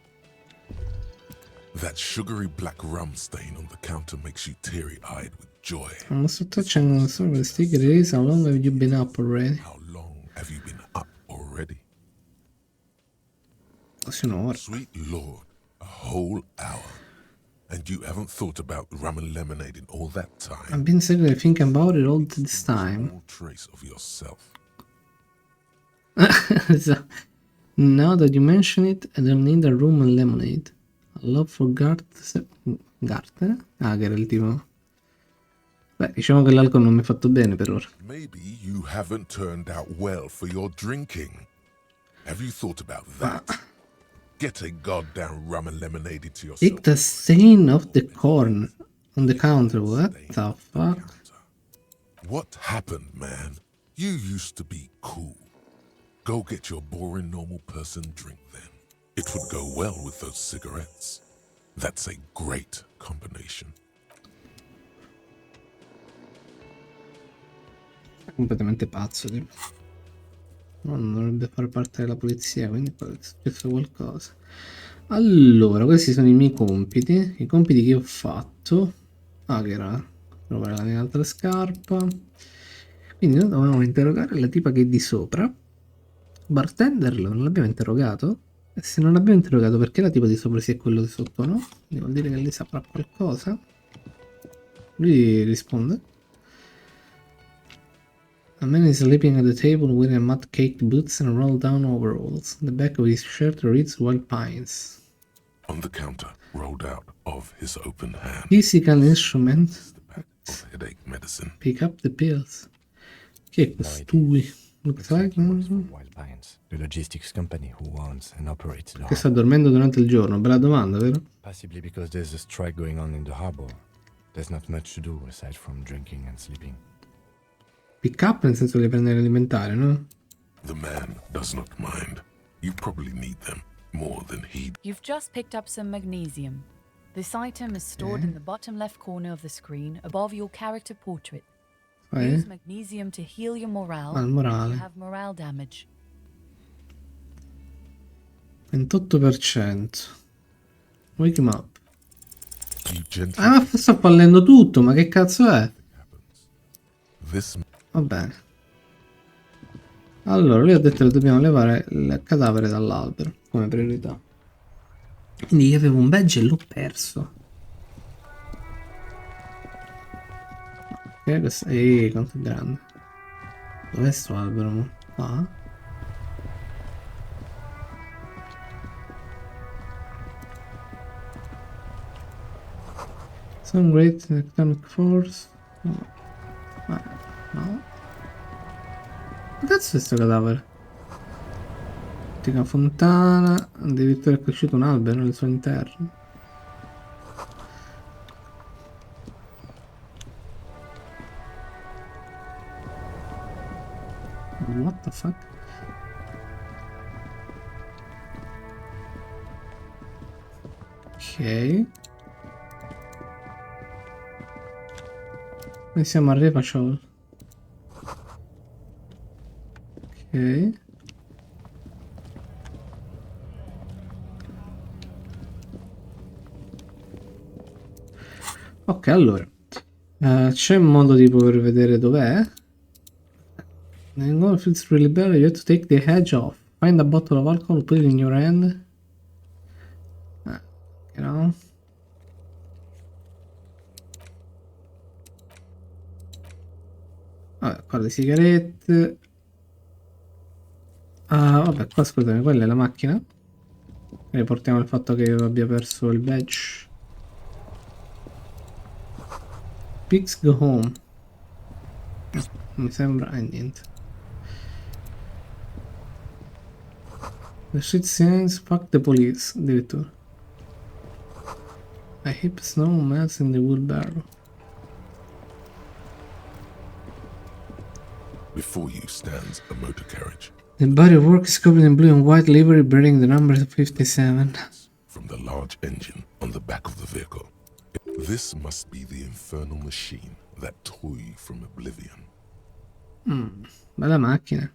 That sugary black rum stain on the counter makes you teary-eyed with joy. I'm also touching on the service sticker. Release. How long have you been up already? How long have you been up already? Quasi un'ora. Sweet Lord, a whole hour. And you haven't thought about rum and lemonade in all that time. I've been secretly thinking about it all this time. No trace of yourself. So, now that you mention it, I don't need a rum and lemonade. A love for Garten? Ah, che era il tipo. Beh, diciamo che l'alcol non mi ha fatto bene per ora. Maybe you haven't turned out well for your drinking. Have you thought about that? Get a goddamn rum and lemonade into yourself. Take the stain off the corn on the counter. What the fuck? What happened, man? You used to be cool. Go get your boring normal person drink then. It would go well with those cigarettes. That's a great combination. È completamente pazzo, tipo. Non dovrebbe fare parte della polizia, quindi poi è successo qualcosa. Allora, questi sono i miei compiti. I compiti che ho fatto. Ah, che era trovare la mia altra scarpa. Quindi noi dovevamo interrogare la tipa che è di sopra. Bartender non l'abbiamo interrogato? E se non l'abbiamo interrogato, perché la tipa di sopra si è quello di sotto, no? Quindi vuol dire che lei saprà qualcosa. Lui risponde. A man is sleeping at the table wearing mud-caked boots and rolled-down overalls. The back of his shirt reads Wild Pines. On the counter, rolled out of his open hand, Physical instrument. the pack of headache medicine. Pick up the pills. Chi è costui? Looks like... Wild Pines, the logistics company who owns and operates the Che sta harbor. dormendo durante il giorno. Bella domanda, vero? Possibly because there's a strike going on in the harbor. There's not much to do aside from drinking and sleeping. Pick up nel senso di prendere alimentare, no? The man does not mind. You probably need them more than he. You've just picked up some magnesium. This item is stored in the bottom left corner of the screen above your character portrait. Use magnesium to heal your morale Ah, il if morale. you have morale damage. 28%. Wake him up. You gently Ah, ma sto fallendo tutto, ma che cazzo è? this Va bene. Allora, lui ha detto che dobbiamo levare il cadavere dall'albero come priorità. Quindi io avevo un badge e l'ho perso. Ok, questo... Ehi, quanto è grande. Dov'è sto albero? Mo? Qua? Some great electronic force. No. No. Che cazzo è sto cadavere? Antica fontana. Addirittura è cresciuto un albero nel suo interno. What the fuck? Ok. Noi siamo a Revachol. Ok. Ok, allora. C'è un modo di poter vedere dov'è? If it's really bad, you have to take the hedge off. Find a bottle of alcohol, put it in your hand. You know? Vabbè, qua le sigarette. Ah, vabbè, qua scusami, quella è la macchina. Riportiamo il fatto che io abbia perso il badge. Pigs go home. Mi sembra... niente. The shit scenes, fuck the police, addirittura. I heap snow melts in the wheelbarrow. Before you stands a motor carriage. The body of work is covered in blue and white livery bearing the number 57. From the large engine on the back of the vehicle. This must be the infernal machine that tore you from oblivion. Bella macchina.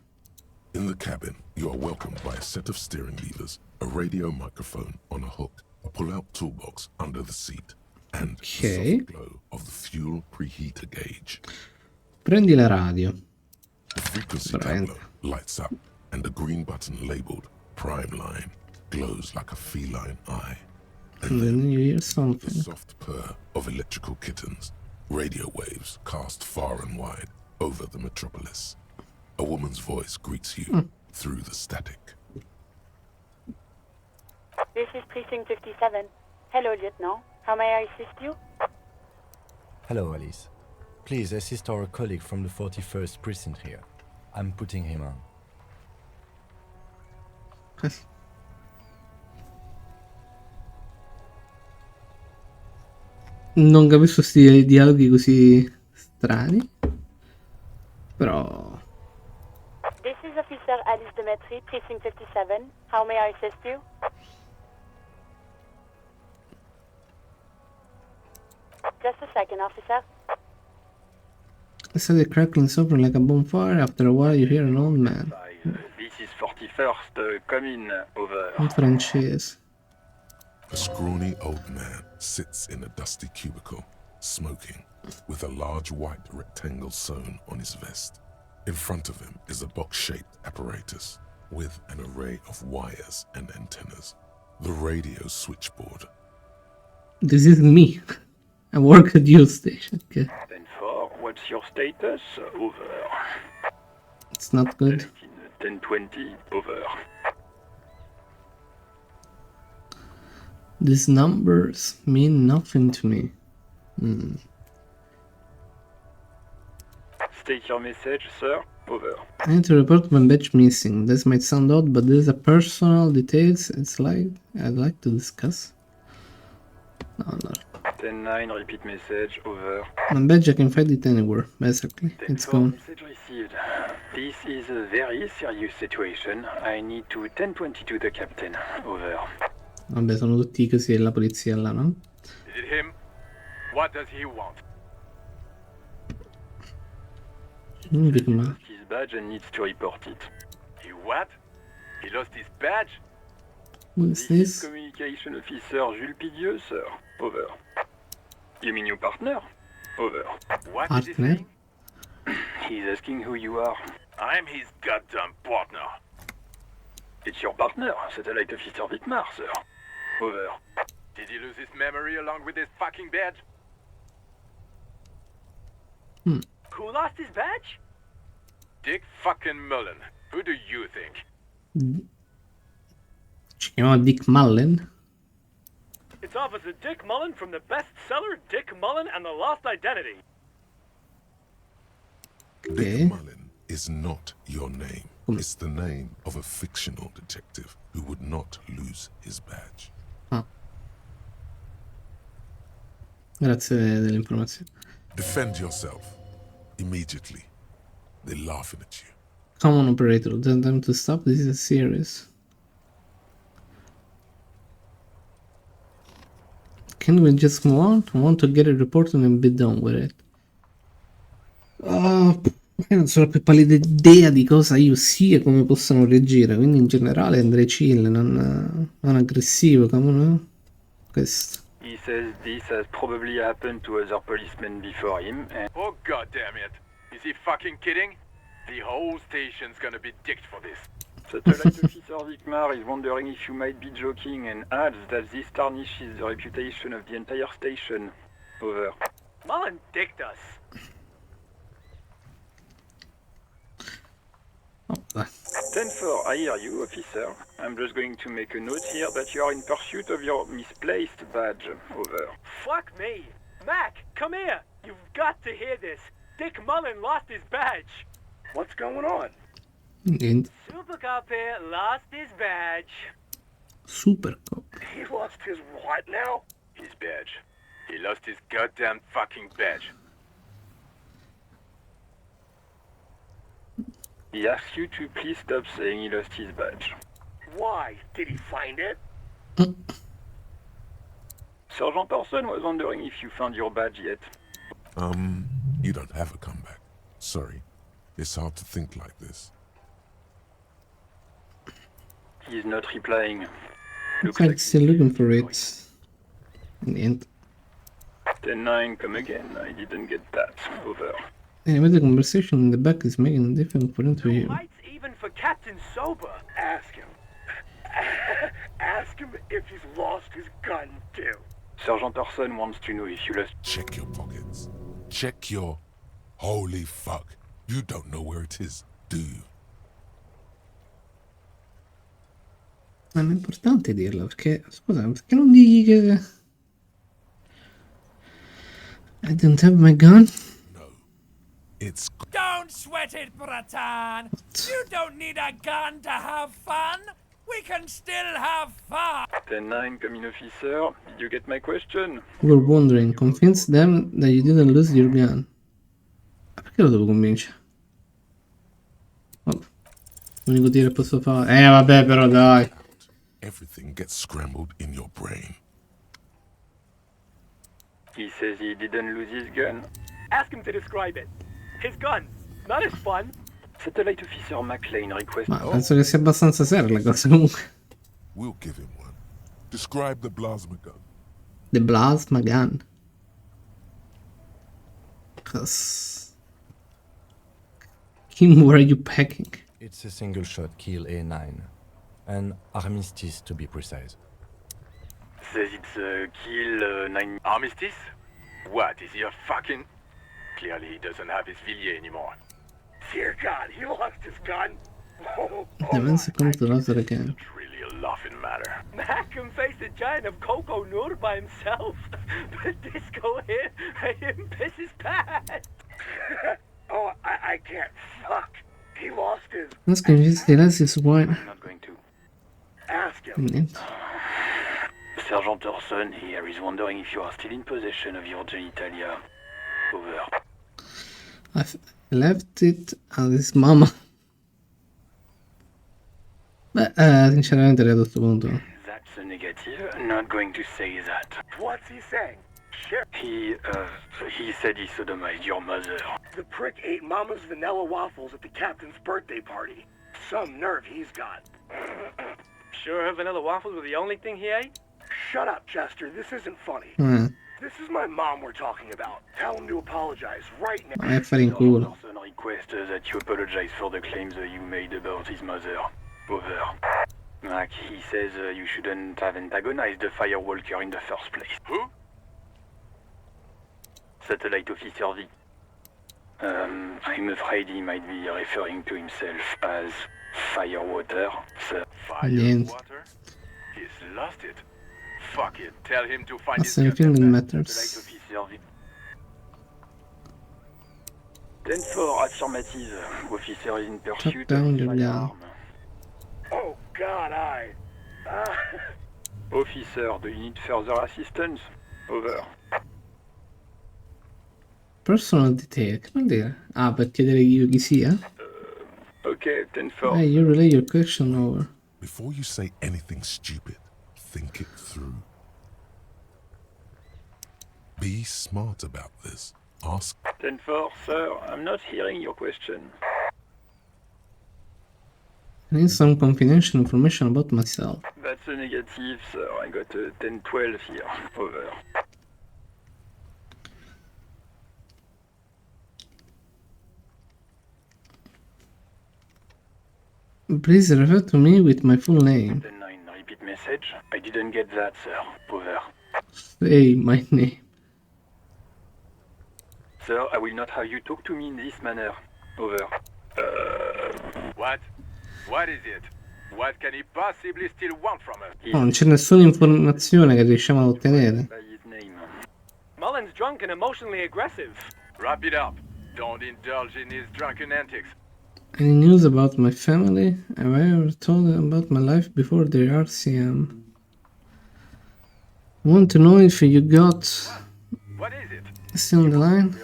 In the cabin, you are welcomed by a set of steering levers, a radio microphone on a hook, a pull-out toolbox under the seat, and the soft glow of the fuel preheater gauge. Prendi la radio. The frequency tableau lights up, and the green button labeled Prime Line glows like a feline eye. And then you hear something. The soft purr of electrical kittens, radio waves cast far and wide over the metropolis. A woman's voice greets you through the static. This is Precinct 57. Hello, Lieutenant. How may I assist you? Hello, Alice. Please assist our colleague from the 41st Precinct here. I'm putting him on. Non capisco questi dialoghi così strani. Però... This is Officer Alice Demetri, Precinct 57. How may I assist you? Just a second, officer. I saw the crackling suffering like a bonfire. After a while you hear an old man. This is 41st, come in, over. In francese. A scrawny old man sits in a dusty cubicle, smoking, with a large white rectangle sewn on his vest. In front of him is a box-shaped apparatus with an array of wires and antennas. The radio switchboard. This is me. I work at your station. Okay. 10-4, what's your status? Over. It's not good. 10-20, over. These numbers mean nothing to me. State your message, sir. Over. I need to report my badge missing. This might sound odd, but these are personal details. It's like I'd like to discuss. No. 10-9, repeat message. Over. My badge, I can find it anywhere. Basically, it's gone. Message received. This is a very serious situation. I need to 10-22 the captain. Over. Vabbè, sono tutti così della polizia là, no? Is it him? What does he want? Big man. His badge and needs to report it. He what? He lost his badge? Who is this? Communication officer Jules Pidieux, sir. Over. You mean your partner? Over. What Partner? is he saying? He's asking who you are. I'm his goddamn partner. It's your partner, Satellite Officer Vitmar, sir. Over. Did he lose his memory along with his fucking badge? Who lost his badge? Dick fucking Mullen. Who do you think? Si chiamava Dick Mullen? It's Officer Dick Mullen from the bestseller Dick Mullen and the Lost Identity. Dick Mullen is not your name. It's the name of a fictional detective who would not lose his badge. Grazie dell'informazione. Defend yourself. Immediately. They're laughing at you. Come on, operator. Tell them to stop. This is serious. Can we just move on? I want to get it reported and be done with it. Io non so la più pallida idea di cosa io sia e come possano reagire, quindi in generale andrei chill, non aggressivo, come no? Questo. He says this has probably happened to other policemen before him, and... Oh god damn it. Is he fucking kidding? The whole station's gonna be dicked for this. Satellite Officer Vikmar is wondering if you might be joking and adds that this tarnishes the reputation of the entire station. Over. Mullen dicked us. Oh, 10-4, I hear you, officer. I'm just going to make a note here that you are in pursuit of your misplaced badge. Over. Fuck me. Mac, come here. You've got to hear this. Dick Mullen lost his badge. What's going on? niente. Super Cop here lost his badge. Super Cop. He lost his what now? His badge. He lost his goddamn fucking badge. He asks you to please stop saying he lost his badge. Why? Did he find it? Sergeant Person was wondering if you found your badge yet. You don't have a comeback. Sorry. It's hard to think like this. He's not replying. Looks like he's still looking for it. In the end. 10-9, come again. I didn't get that. Over. Anyway, the conversation in the back is making it difficult for him to hear. Lights even for Captain Sober. Ask him. Ask him if he's lost his gun too. Sergeant Person wants to know if you lost... Check your pockets. Check your... Holy fuck. You don't know where it is, do you? Ma è importante dirlo, perché... Scusa, perché non digli che... I don't have my gun? It's... Don't sweat it, Bratan! You don't need a gun to have fun! We can still have fun! 10-9, come in, officer. Did you get my question? We're wondering, convince them that you didn't lose your gun. Perché lo devo convincere? Vabbè. L'unico tiro che posso fare... vabbè, però dai. Everything gets scrambled in your brain. He says he didn't lose his gun. Ask him to describe it. His gun, not his fun. Satellite Officer McLean requests... Ma penso che sia abbastanza seria la cosa comunque. We'll give him one. Describe the plasma gun. The plasma gun. Cause... Kim, where are you packing? It's a single-shot kill A9. An armistice, to be precise. Says it's a kill 9... Armistice? What, is he a fucking... Clearly he doesn't have his Villiers anymore. Dear God, he lost his gun. Never succumbed to loss again. It's really a laughing matter. Mac can face a giant of Coco Nur by himself. But Disco hit made him piss his pants. Oh, I can't. Fuck. He lost his... Let's convince the last is why. I'm not going to. Ask him. Sergeant Orson here is wondering if you are still in possession of your genitalia. Over. I've left it at his mama. Beh, sinceramente a questo punto. That's a negative. Not going to say that. What's he saying? Shit. He said he sodomized your mother. The prick ate Mama's vanilla waffles at the captain's birthday party. Some nerve he's got. Sure her vanilla waffles were the only thing he ate? Shut up, Chester. This isn't funny. This is my mom we're talking about. Tell him to apologize right now. Ma è fare in culo. Orson requests that you apologize for the claims that you made about his mother. Over. Like, he says you shouldn't have antagonized the Firewalker in the first place. Who? Satellite Officer V. I'm afraid he might be referring to himself as Firewater. Firewater? He's lost it. Fuck it. Tell him to find his Something that matters. Satellite Officer V. 10-4, affirmative. Officer is in pursuit down of your firearm. Oh, God, Officer, do you need further assistance? Over. Personal detail, che vuol dire? Ah, per chiedere io chi sia? Okay, 10-4. Hey, you relay your question over. Before you say anything stupid, think it through. Be smart about this. Ask... 10-4, sir, I'm not hearing your question. I need some confidential information about myself. That's a negative, sir. I got a 10-12 here. Over. Please refer to me with my full name. 10-9, repeat message. I didn't get that, sir. Over. Say my name. Sir, I will not have you talk to me in this manner. Over. What? What is it? What can he possibly still want from us? Oh, non c'è nessuna informazione che riusciamo ad ottenere. Mullen's drunk and emotionally aggressive. Wrap it up. Don't indulge in his drunken antics. Any news about my family? Have I ever told about my life before the RCM? Want to know if you got... What is it? Still on the line?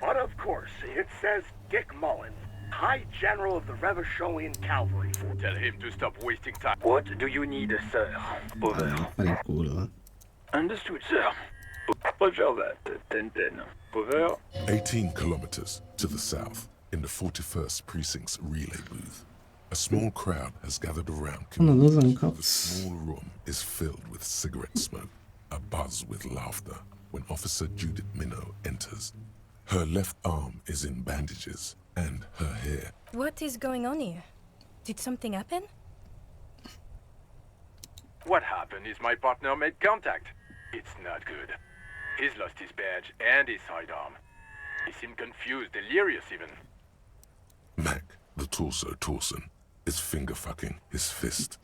But of course, it says Dick Mullen, High General of the Revacholian Cavalry. Tell him to stop wasting time. What do you need, sir? Over. Understood, sir. Roger that. 10-10. Over. 18 kilometers to the south, in the 41st Precinct's relay booth, a small crowd has gathered around. The small room is filled with cigarette smoke, a buzz with laughter, when Officer Judith Minnow enters. Her left arm is in bandages, and her hair. What is going on here? Did something happen? What happened is my partner made contact. It's not good. He's lost his badge and his sidearm. He seemed confused, delirious even. Mac, the torso Torson, is finger-fucking his fist,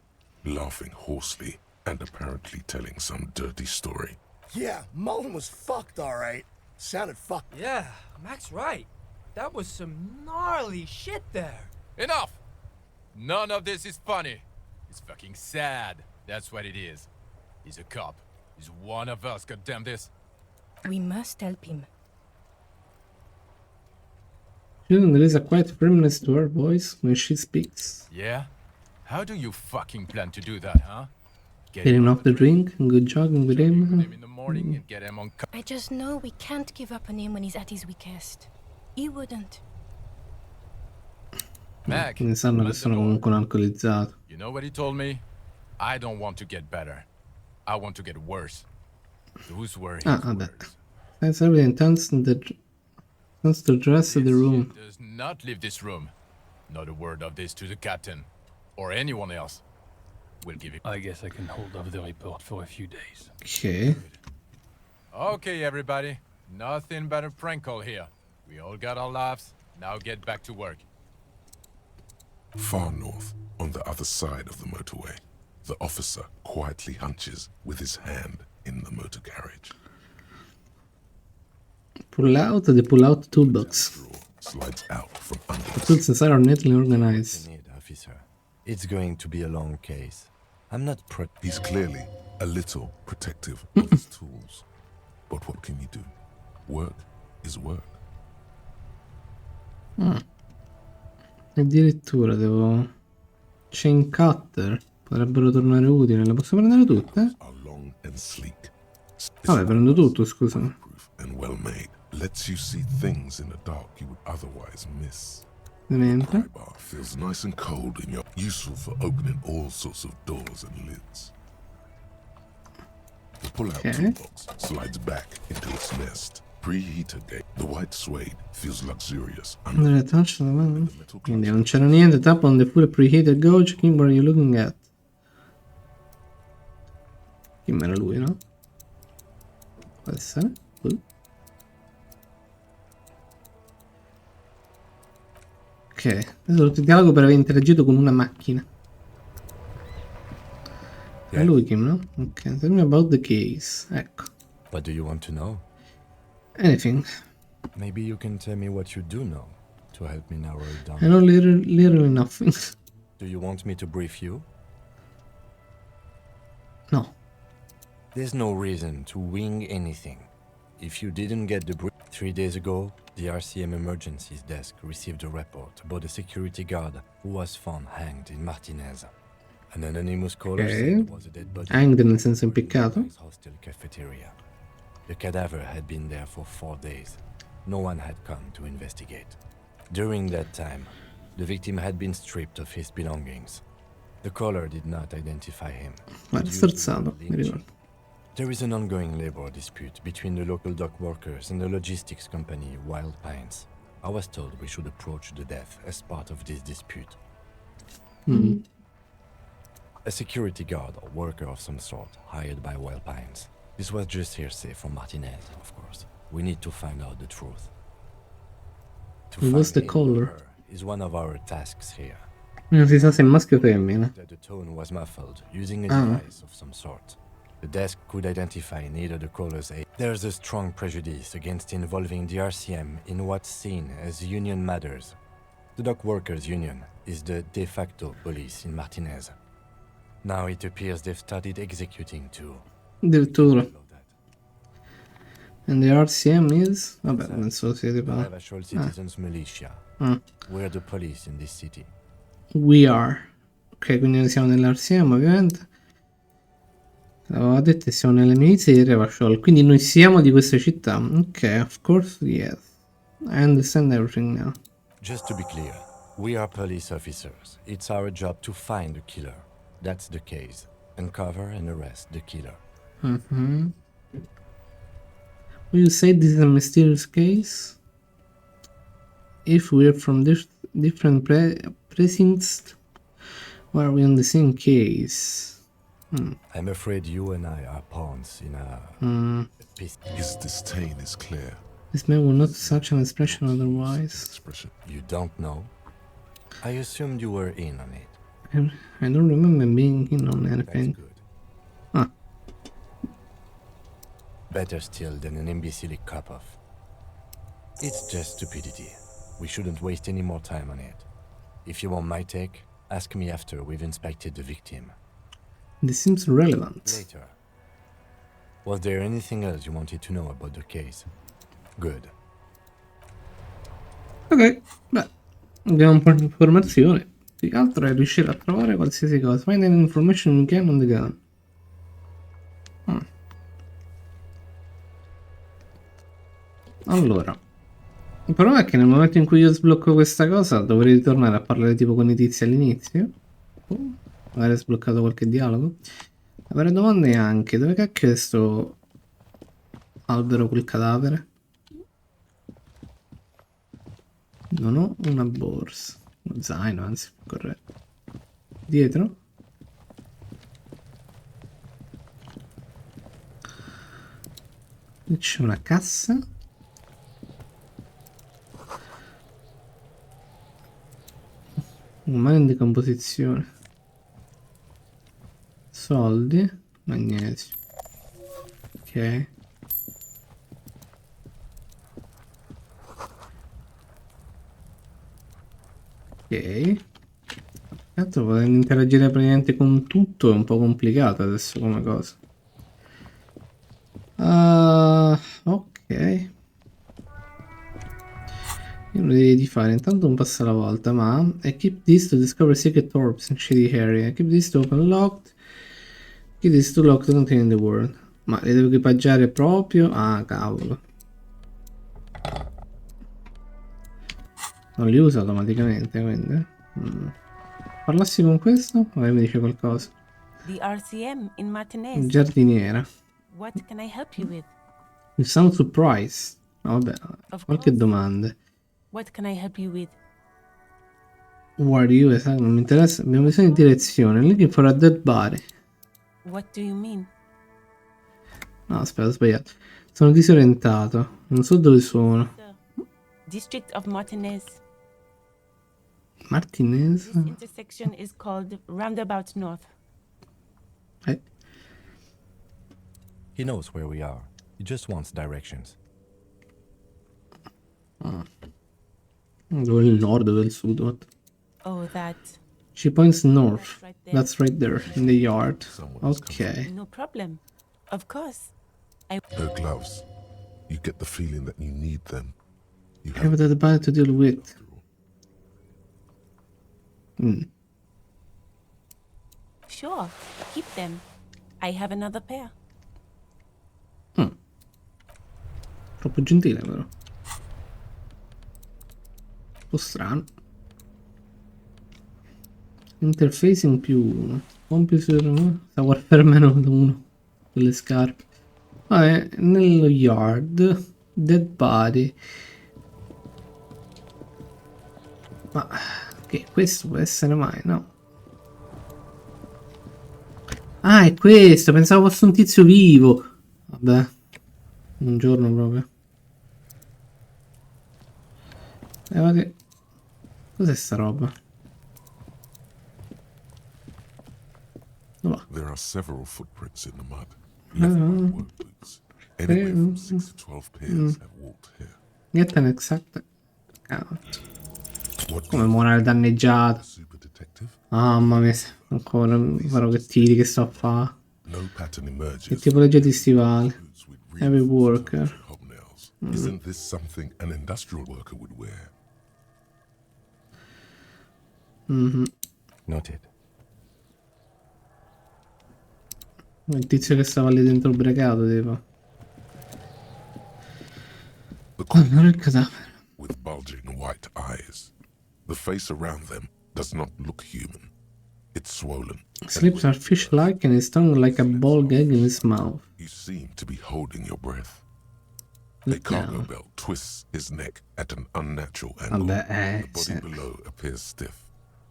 laughing hoarsely and apparently telling some dirty story. Yeah, Mullen was fucked, alright. Sounded fucked. Yeah, Mac's right. That was some gnarly shit there. Enough! None of this is funny. It's fucking sad. That's what it is. He's a cop. He's one of us, goddamn this. We must help him. There is a quiet firmness to her voice when she speaks. Yeah? How do you fucking plan to do that, huh? Get him off the drink, good jogging with him. In the morning and get him on. I just know we can't give up on him when he's at his weakest. He wouldn't. Mac, Ne sanno che sono comunque un alcolizzato. you know what he told me? I don't want to get better. I want to get worse. Those were his Vabbè. It's evident turns the dress of the room. Does not leave this room. Not a word of this to the captain. Or anyone else. We'll give it. I guess I can hold off the report for a few days. Okay. Okay, everybody. Nothing but a prank call here. We all got our laughs. Now get back to work. Far north, on the other side of the motorway, the officer quietly hunches with his hand in the motor carriage. Pull out the pull-out toolbox. Slides out from under. The tools inside are neatly organized. Officer, it's going to be a long case. I'm not He's clearly a little protective of his tools. But what can you do? Work is work. Addirittura devo... Chain cutter. Potrebbero tornare utili. Le posso prendere tutte? Vabbè, prendo tutto, scusami. And well made. Lets you see things in the dark you would otherwise miss. Mentre? The bar feels nice and cold and you're useful for opening all sorts of doors and lids. The pull-out toolbox slides back into its nest. Preheater gate. The white suede feels luxurious. Quindi non c'era niente. Tap on the full preheated gauge. Kim, what are you looking at? Kim era lui, no? Può essere? Ok, adesso tutto il dialogo per aver interagito con una macchina. È lui Kim, no? Ok, tell me about the case. Ecco. What do you want to know? Anything. Maybe you can tell me what you do know to help me narrow it down. I know literally nothing. Do you want me to brief you? No. There's no reason to wing anything. If you didn't get the brief 3 days ago, the RCM emergencies desk received a report about a security guard who was found hanged in Martinez. An anonymous caller said it was a dead body. Hanged nel senso impiccato? Hostel cafeteria. The cadaver had been there for 4 days. No one had come to investigate. During that time, the victim had been stripped of his belongings. The caller did not identify him. Ma era scherzato, mi ricordo. There is an ongoing labor dispute between the local dock workers and the logistics company Wild Pines. I was told we should approach the death as part of this dispute. A security guard or worker of some sort hired by Wild Pines. This was just hearsay from Martinez, of course. We need to find out the truth. Who was the caller? Is one of our tasks here. Non si sa se è maschio o femmina. The tone was muffled, using a device of some sort. The desk could identify neither the caller's age. There's a strong prejudice against involving the RCM in what's seen as union matters. The dock workers' union is the de facto police in Martinez. Now it appears they've started executing too. Addirittura. And the RCM is? Vabbè, non so se The Actual Citizens Militia. We're the police in this city. We are. Ok, quindi noi siamo nell'RCM ovviamente. L'avevo detto che siamo nelle milizie di Revachol. Quindi noi siamo di questa città. Ok, of course, yes. I understand everything now. Just to be clear, we are police officers. It's our job to find the killer. That's the case. Uncover and arrest the killer. Will you say this is a mysterious case? If we're from different precincts, why are we on the same case? I'm afraid you and I are pawns in a... His disdain is clear. This man will not such an expression otherwise. You don't know? I assumed you were in on it. I don't remember being in on anything. Better still than an imbecile cop-off. It's just stupidity. We shouldn't waste any more time on it. If you want my take, ask me after we've inspected the victim. This seems relevant. Later. Was there anything else you wanted to know about the case? Good. Ok, beh, abbiamo un po' di informazione. Più che altro è riuscire a trovare qualsiasi cosa. Find any information you can on the gun. Allora, il problema è che nel momento in cui io sblocco questa cosa dovrei ritornare a parlare tipo con i tizi all'inizio. Avrei sbloccato qualche dialogo. La vera domanda è anche dove cacchio è sto albero col cadavere? Non ho una borsa. Uno zaino, anzi, corretto. Dietro? Qui c'è una cassa. Un mano in decomposizione. Soldi. Magnesio. Ok. Ok. Tanto potendo interagire praticamente con tutto è un po' complicato adesso come cosa. Ok. Io lo devi fare intanto un passo alla volta, ma keep this to discover secret orbs in shady area. Keep this to open locked. Keep this to lock to continue in the world. Ma le devo equipaggiare proprio? Ah, cavolo. Non li uso automaticamente, quindi. Parlassi con questo? Magari mi dice qualcosa. The RCM in Martinez. Giardiniera. What can I help you with? You sound surprised. No, vabbè, qualche domanda. What can I help you with? Who are you? Esatto, non mi interessa. Abbiamo bisogno di direzione. Looking for a dead body. What do you mean? No, aspetta, ho sbagliato. Sono disorientato. Non so dove sono. District of Martinez. Martinez? This intersection is called Roundabout North. He knows where we are. He just wants directions. Dove il nord, dove il sud? What? Oh, that. She points north. That's right there, in the yard. Ok. No problem. Of course. Her gloves. You get the feeling that you need them. You I have a dead body to deal with. Sure, keep them. I have another pair. Troppo gentile però. Un po' strano. Interfacing più 1. Computer Warfare meno 1. Delle scarpe. Vabbè, nello yard. Dead body. Ma che questo può essere mai, no? Ah, è questo, pensavo fosse un tizio vivo. Vabbè. Un giorno proprio. Guardate. Cos'è sta roba? No. There are several footprints in the mud, left by work boots. Anywhere from 6 to 12 pairs have walked here. Get an exact count. Come morale danneggiato. Mamma mia, ancora farò che tiri che sto a fare. Che tipologia di stivali? Heavy worker. Isn't this something an industrial worker would wear? Noted. Il tizio che stava lì dentro ubriacato, tipo. Non il cadavere. With bulging white eyes. The face around them does not look human. It's swollen. His lips are fish-like and his tongue like a ball gag in his mouth. You seem to be holding your breath. A cargo belt twists his neck at an unnatural angle. The body below appears stiff.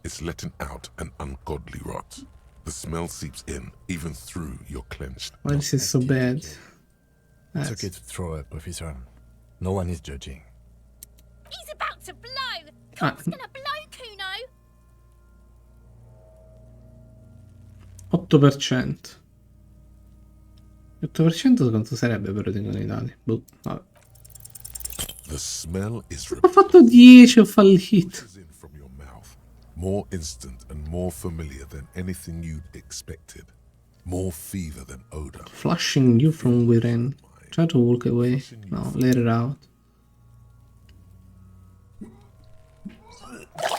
It's letting out an ungodly rot. The smell seeps in, even through your clenched. Why is it so bad? It's okay to throw up, officer. No one is judging. He's about to blow! Cop's gonna blow, Kuno! 8%. 8% quanto sarebbe però dicono i dati? Boh, vabbè. The smell is Ho fatto 10, ho fallito. More instant and more familiar than anything you'd expected. More fever than odor. Flushing you from within. Try to walk away. No, let it out.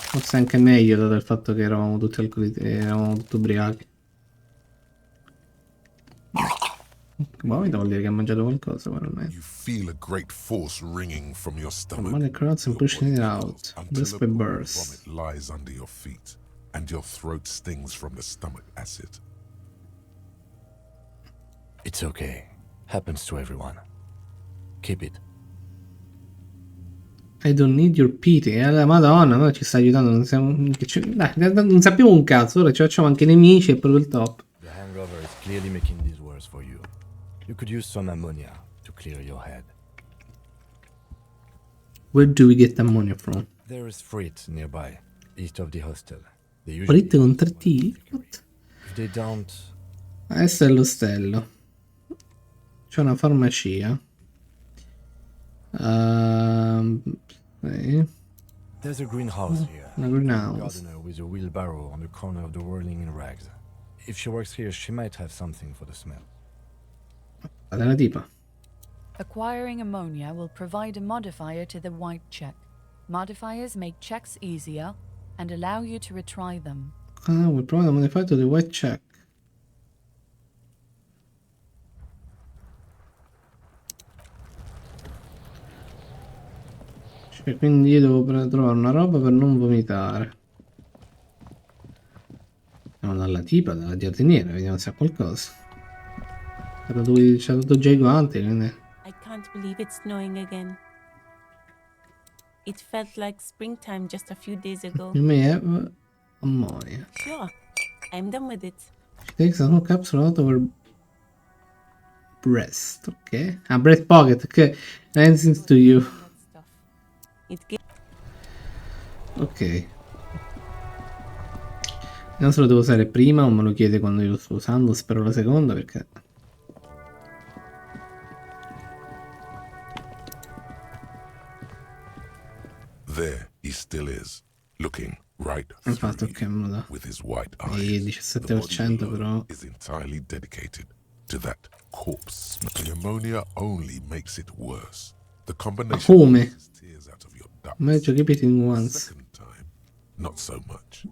Forse anche meglio dato il fatto che eravamo tutti eravamo tutti ubriachi. Vomito vuol dire che ha mangiato qualcosa, probabilmente. You feel a great force ringing from your stomach. Money crowds and pushing it out. Whisper bursts. Vomit lies under your feet, and your throat stings from the stomach acid. It's okay. Happens to everyone. Keep it. I don't need your pity. La madonna, no, ci sta aiutando. Non siamo... Dai, non sappiamo un cazzo. Ora ci facciamo anche nemici e proprio il top. The hangover is clearly making this worse for you. You could use some ammonia to clear your head. Where do we get ammonia from? There is Frit nearby, east of the hostel. Frit con 3T? If they don't... Questo è l'ostello. C'è una farmacia. Sì. There's a greenhouse here. Una greenhouse. Gardener with a wheelbarrow on the corner of the whirling in rags. If she works here, she might have something for the smell. La tipa. Acquiring ammonia will provide a modifier to the white check. Modifiers make checks easier and allow you to retry them. Will provide a modifier to the white check. Cioè, quindi io devo trovare una roba per non vomitare. Andiamo dalla tipa, dalla giardiniera, vediamo se ha qualcosa. C'ha dato già i guanti, quindi... I can't believe it's snowing again. It felt like springtime just a few days ago. You may have ammonia. Sure, I'm done with it. She takes a small capsule out of her breast, ok? Ah, breast pocket, ok? Hands to you. Ok. Non se lo devo usare prima o me lo chiede quando io lo sto usando, spero la seconda perché... There he still is, looking right Infatti, ok, me lo dà. with his white E eyes. 17% però... is entirely dedicated to that corpse. The ammonia only makes it worse. The combination Come? forces tears out of your ducts. Meglio keep it in once. Second time, not so much.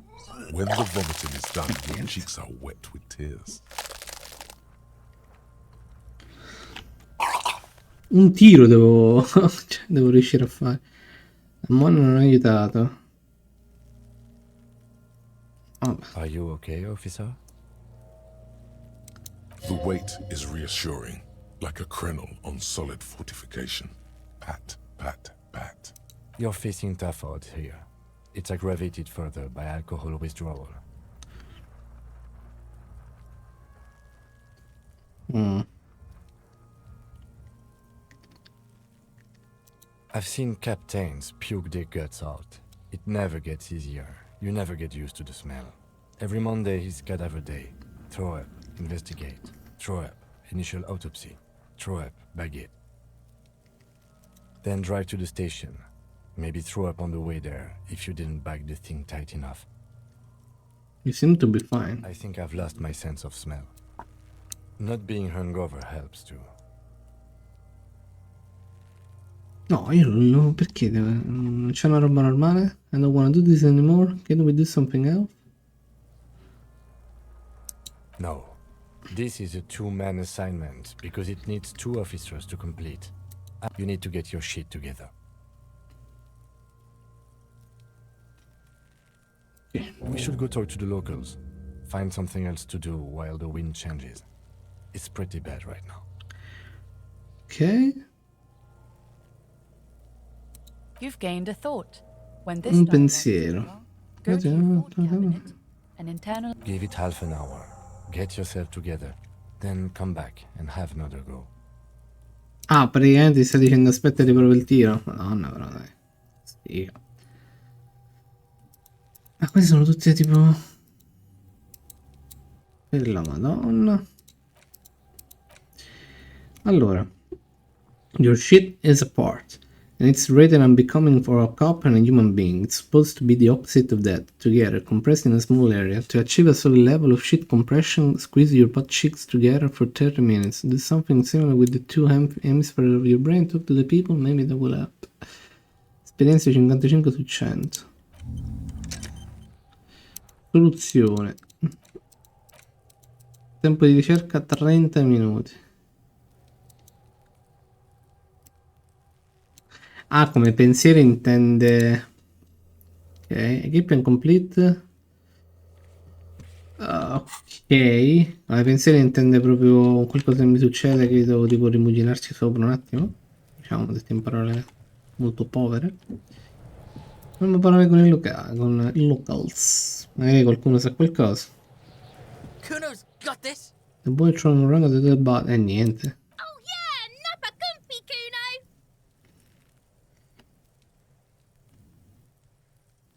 When the vomiting is done, your cheeks are wet with tears. Un tiro devo... cioè, devo riuscire a fare. Ammonia non ha aiutato. Are you okay, officer? The weight is reassuring, like a krenel on solid fortification. Pat, pat, pat. You're facing tough odds here. It's aggravated further by alcohol withdrawal. I've seen captains puke their guts out. It never gets easier. You never get used to the smell. Every Monday is cadaver day. Throw up, investigate. Throw up, initial autopsy. Throw up, baguette. Then drive to the station. Maybe throw up on the way there if you didn't bag the thing tight enough. You seem to be fine. I think I've lost my sense of smell. Not being hungover helps too. No, io non... perché non c'è una roba normale? I don't wanna do this anymore. Can we do something else? No. This is a two-man assignment because it needs 2 officers to complete. You need to get your shit together. We should go talk to the locals. Find something else to do while the wind changes. It's pretty bad right now. Ok. You've gained a thought. When this Un dialogue is pensiero. over, go to your thought cabinet and internal. Give it half an hour. Get yourself together. Then come back and have another go. Ah, praticamente ti sta dicendo aspetta di proprio il tiro. Madonna, però dai. Sfiga. Ah, questi sono tutti tipo... Per la Madonna. Allora. Your shit is apart. And it's rated unbecoming for a cop and a human being. It's supposed to be the opposite of that. Together, compressed in a small area. To achieve a solid level of shit compression, squeeze your butt cheeks together for 30 minutes. Do something similar with the 2 hemispheres of your brain. Talk to the people, maybe that will help. Esperienza 55 su 100. Soluzione. Tempo di ricerca 30 minuti. Ah, come pensiero intende... Ok, equip and complete. Ok, come pensiero intende proprio qualcosa che mi succede che devo tipo rimuginarci sopra un attimo. Diciamo, dette in parole molto povere. Dobbiamo parlare con con i locals. Magari qualcuno sa qualcosa. Kuno's got this. The boy throwing around the dead body. Niente.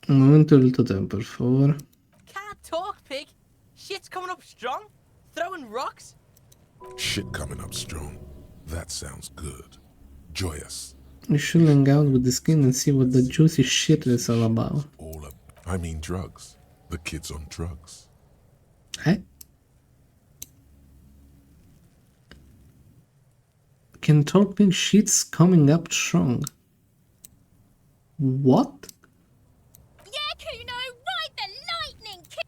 Un momento del tuo tempo, per favore. Can't talk, pig. Shit's coming up strong. Throwing rocks. Shit coming up strong. That sounds good. Joyous. You should hang out with the skin and see what the juicy shit is all about. I mean drugs. The kid's on drugs. Eh? Can talk big shit's coming up strong. What?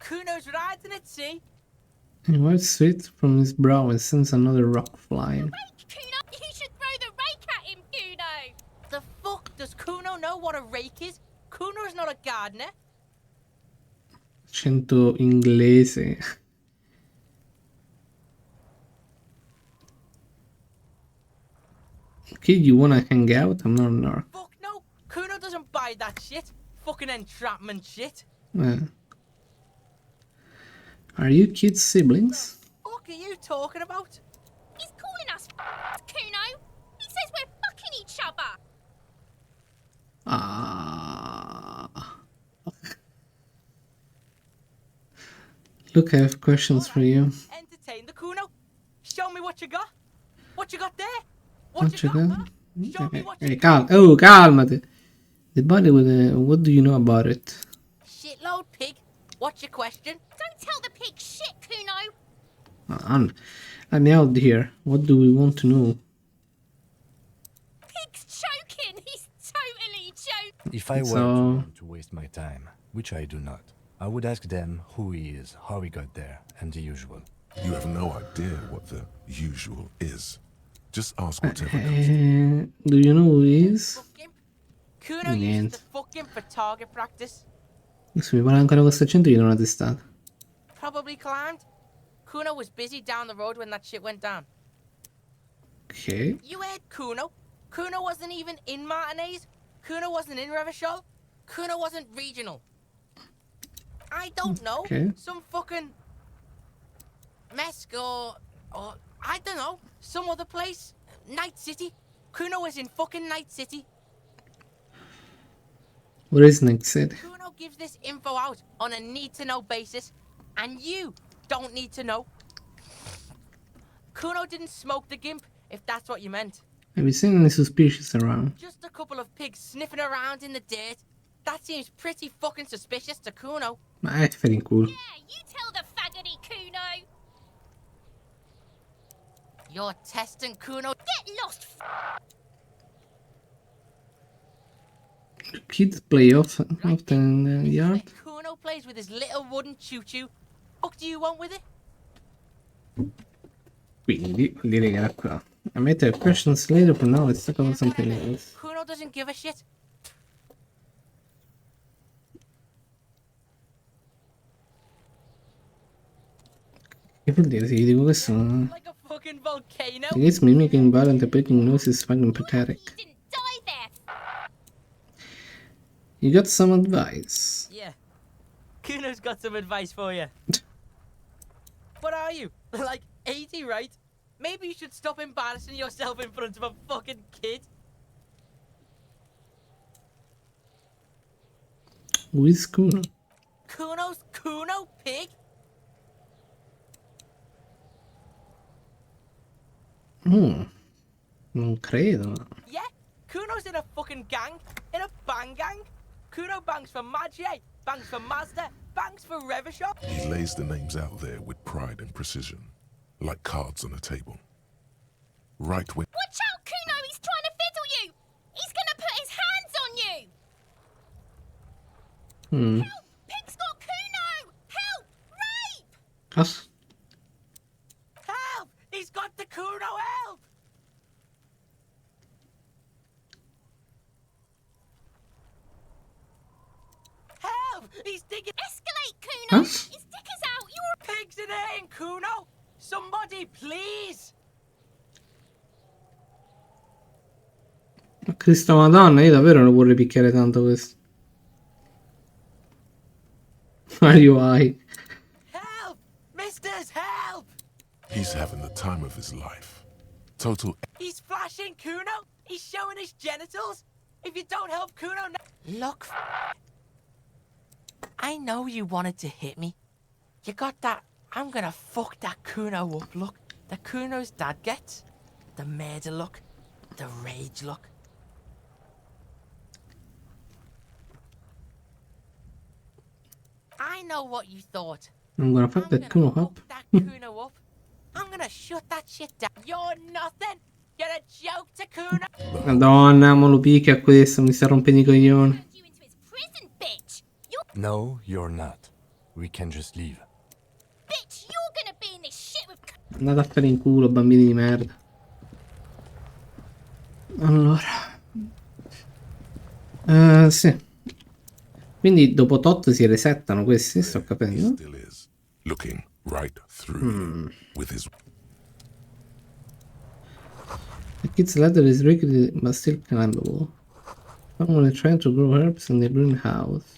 Kuno's riding at sea. He wipes sweat from his brow and sends another rock flying. You should throw the rake at him, Kuno! The fuck? Does Kuno know what a rake is? Kuno's not a gardener. Accento inglese. Kid, you wanna hang out? I'm not a narc. Fuck no. Kuno doesn't buy that shit. Fucking entrapment shit. Are you kids siblings? What are you talking about? He's calling us Kuno. He says we're fucking each other. Look, I have questions for you. Entertain the Kuno. Show me what you got. What you got there? What you got? Hey, calmate. The body with what do you know about it? Shitload, pig. What's your question? Don't tell the pig shit, Kuno. I'm out here. What do we want to know? Pig's choking. He's totally joking. If I were to waste my time, which I do not, I would ask them who he is, how he got there, and the usual. You have no idea what the usual is. Just ask whatever do you know who he is? Kuno uses the fucking for target practice. Adesso mi parla ancora questo accento, gli do una testata. Probably climbed. Kuno was busy down the road when that shit went down. Ok. You heard Kuno? Kuno wasn't even in Martinez. Kuno wasn't in Revachol. Kuno wasn't regional. I don't know. Okay. Some fucking Mesk or I don't know. Some other place. Night City. Kuno was in fucking Night City. Where is Night City? Kuno gives this info out on a need-to-know basis, and you don't need to know. Kuno didn't smoke the gimp, if that's what you meant. Have you seen any suspicious around? Just a couple of pigs sniffing around in the dirt. That seems pretty fucking suspicious to Kuno. Ma ti fai in culo. You tell the faggoty Kuno. You're testing Kuno. Get lost. Kids play often in the yard. Kuno plays with his little wooden choo-choo. What do you want with it? Quindi vuol dire che era qua. I made a questions later, but now let's talk about something else. Kuno doesn't give a shit. Che vuol dire? Se gli dico questo. Like a fucking volcano. It's mimicking violent and breaking news is fucking pathetic. You got some advice. Yeah. Kuno's got some advice for you. What are you? Like 80, right? Maybe you should stop embarrassing yourself in front of a fucking kid. Who is Kuno? Kuno's Kuno pig? Non credo. Yeah, Kuno's in a fucking gang, in a bang gang. Kuno bangs for Maggie, bangs for Mazda, bangs for Revachol. He lays the names out there with pride and precision, like cards on a table. Right when... Watch out, Kuno! He's trying to fiddle you! He's gonna put his hands on you! Help! Pig's got Kuno! Help! Rape! Kas? Help! He's got the Kuno, help! Help! He's digging... Escalate, Kuno! Kas? His dick is out! You're... Pigs in here, Kuno! Somebody, please! Cristo Madonna, io davvero non vorrei picchiare tanto questo. Are you high? Help! Misters, help! He's having the time of his life. Total... He's flashing Kuno! He's showing his genitals! If you don't help Kuno now... Look... I know you wanted to hit me. You got that... I'm gonna fuck that Kuno up look. The Kuno's dad gets. The murder look. The rage look. I know what you thought. I'm gonna fuck that Kuno up. That Kuno up. I'm gonna shut that shit down. You're nothing. You're a joke to Kuno. Madonna, mo lo picchia questo, mi sta rompendo i coglioni. No, you're not. We can just leave. Bitch, you're gonna be in this shit with... Andate a fare in culo, bambini di merda. Allora. Sì. Quindi dopo tot si resettano questi, sto capendo. Looking right through you with his... The kid's ladder is rickety but still climbable. Someone is trying to grow herbs in the greenhouse.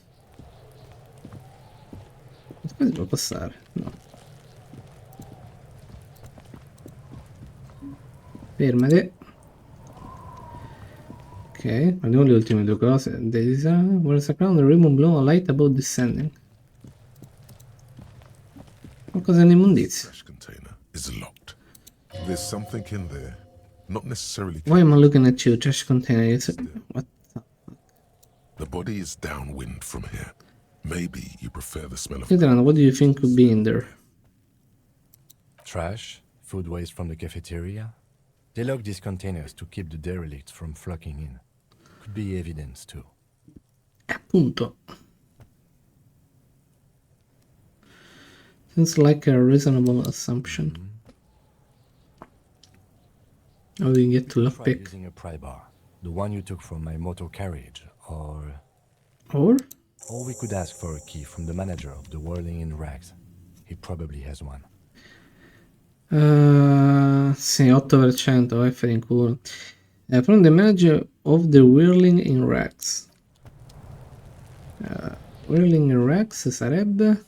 Qua si può passare? No. Fermati. Ok, andiamo alle ultime due cose. Where's the ground? The ribbon blow a light about descending. Qualcosa nell'immondizia. is locked. There's something in there. Not necessarily... Why am I looking at you? Trash container. What? The body is downwind from here. Maybe you prefer the smell of... Adriano, what do you think could be in there? Trash? Food waste from the cafeteria? They lock these containers to keep the derelicts from flocking in. Could be evidence too. Appunto. Seems like a reasonable assumption. How do you get to Try lockpick? using a pry bar. The one you took from my motor carriage, or... Or? Or we could ask for a key from the manager of the Whirling in Rags. He probably has one. Sì, 8%, vai a in culo. From the manager of the Whirling in Rags. Whirling in Rags sarebbe...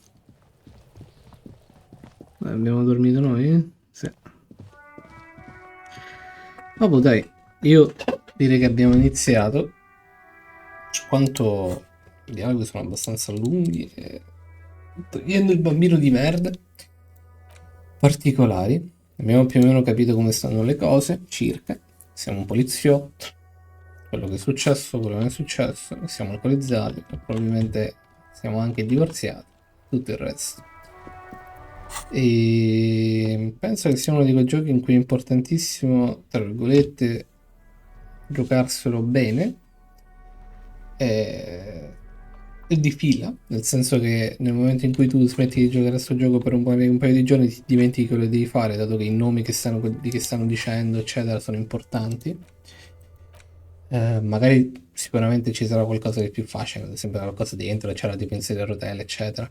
Abbiamo dormito noi? Sì. Vabbè dai, io direi che abbiamo iniziato. Quanto i dialoghi sono abbastanza lunghi, togliendo il bambino di merda, particolari. Abbiamo più o meno capito come stanno le cose, circa. Siamo un poliziotto, quello che è successo, quello che non è successo, siamo alcolizzati e probabilmente siamo anche divorziati, tutto il resto. E penso che sia uno di quei giochi in cui è importantissimo, tra virgolette, giocarselo bene e di fila, nel senso che nel momento in cui tu smetti di giocare a questo gioco per un paio di giorni ti dimentichi quello che devi fare, dato che i nomi che stanno dicendo eccetera sono importanti. Magari sicuramente ci sarà qualcosa di più facile, ad esempio qualcosa dentro, c'era tipo in sedia a rotelle eccetera.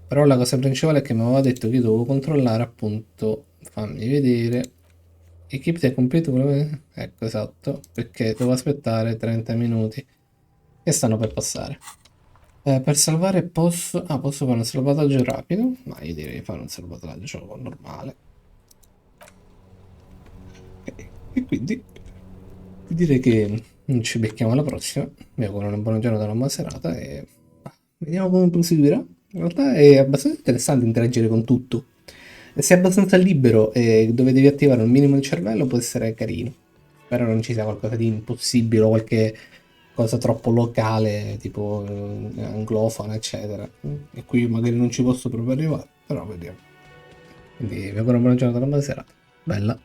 Però la cosa principale è che mi aveva detto che io dovevo controllare, appunto, fammi vedere, equip the computer, ecco esatto, perché devo aspettare 30 minuti che stanno per passare. Per salvare posso fare un salvataggio rapido, ma io direi fare un salvataggio normale. E quindi direi che ci becchiamo alla prossima, vi auguro una buona giornata, una buona serata e vediamo come proseguirà. In realtà è abbastanza interessante interagire con tutto. E se è abbastanza libero e dove devi attivare un minimo il cervello può essere carino. Spero non ci sia qualcosa di impossibile o qualche cosa troppo locale, tipo anglofona, eccetera. E qui magari non ci posso proprio arrivare, però vediamo. Quindi vi auguro una buona giornata, una buona serata. Bella.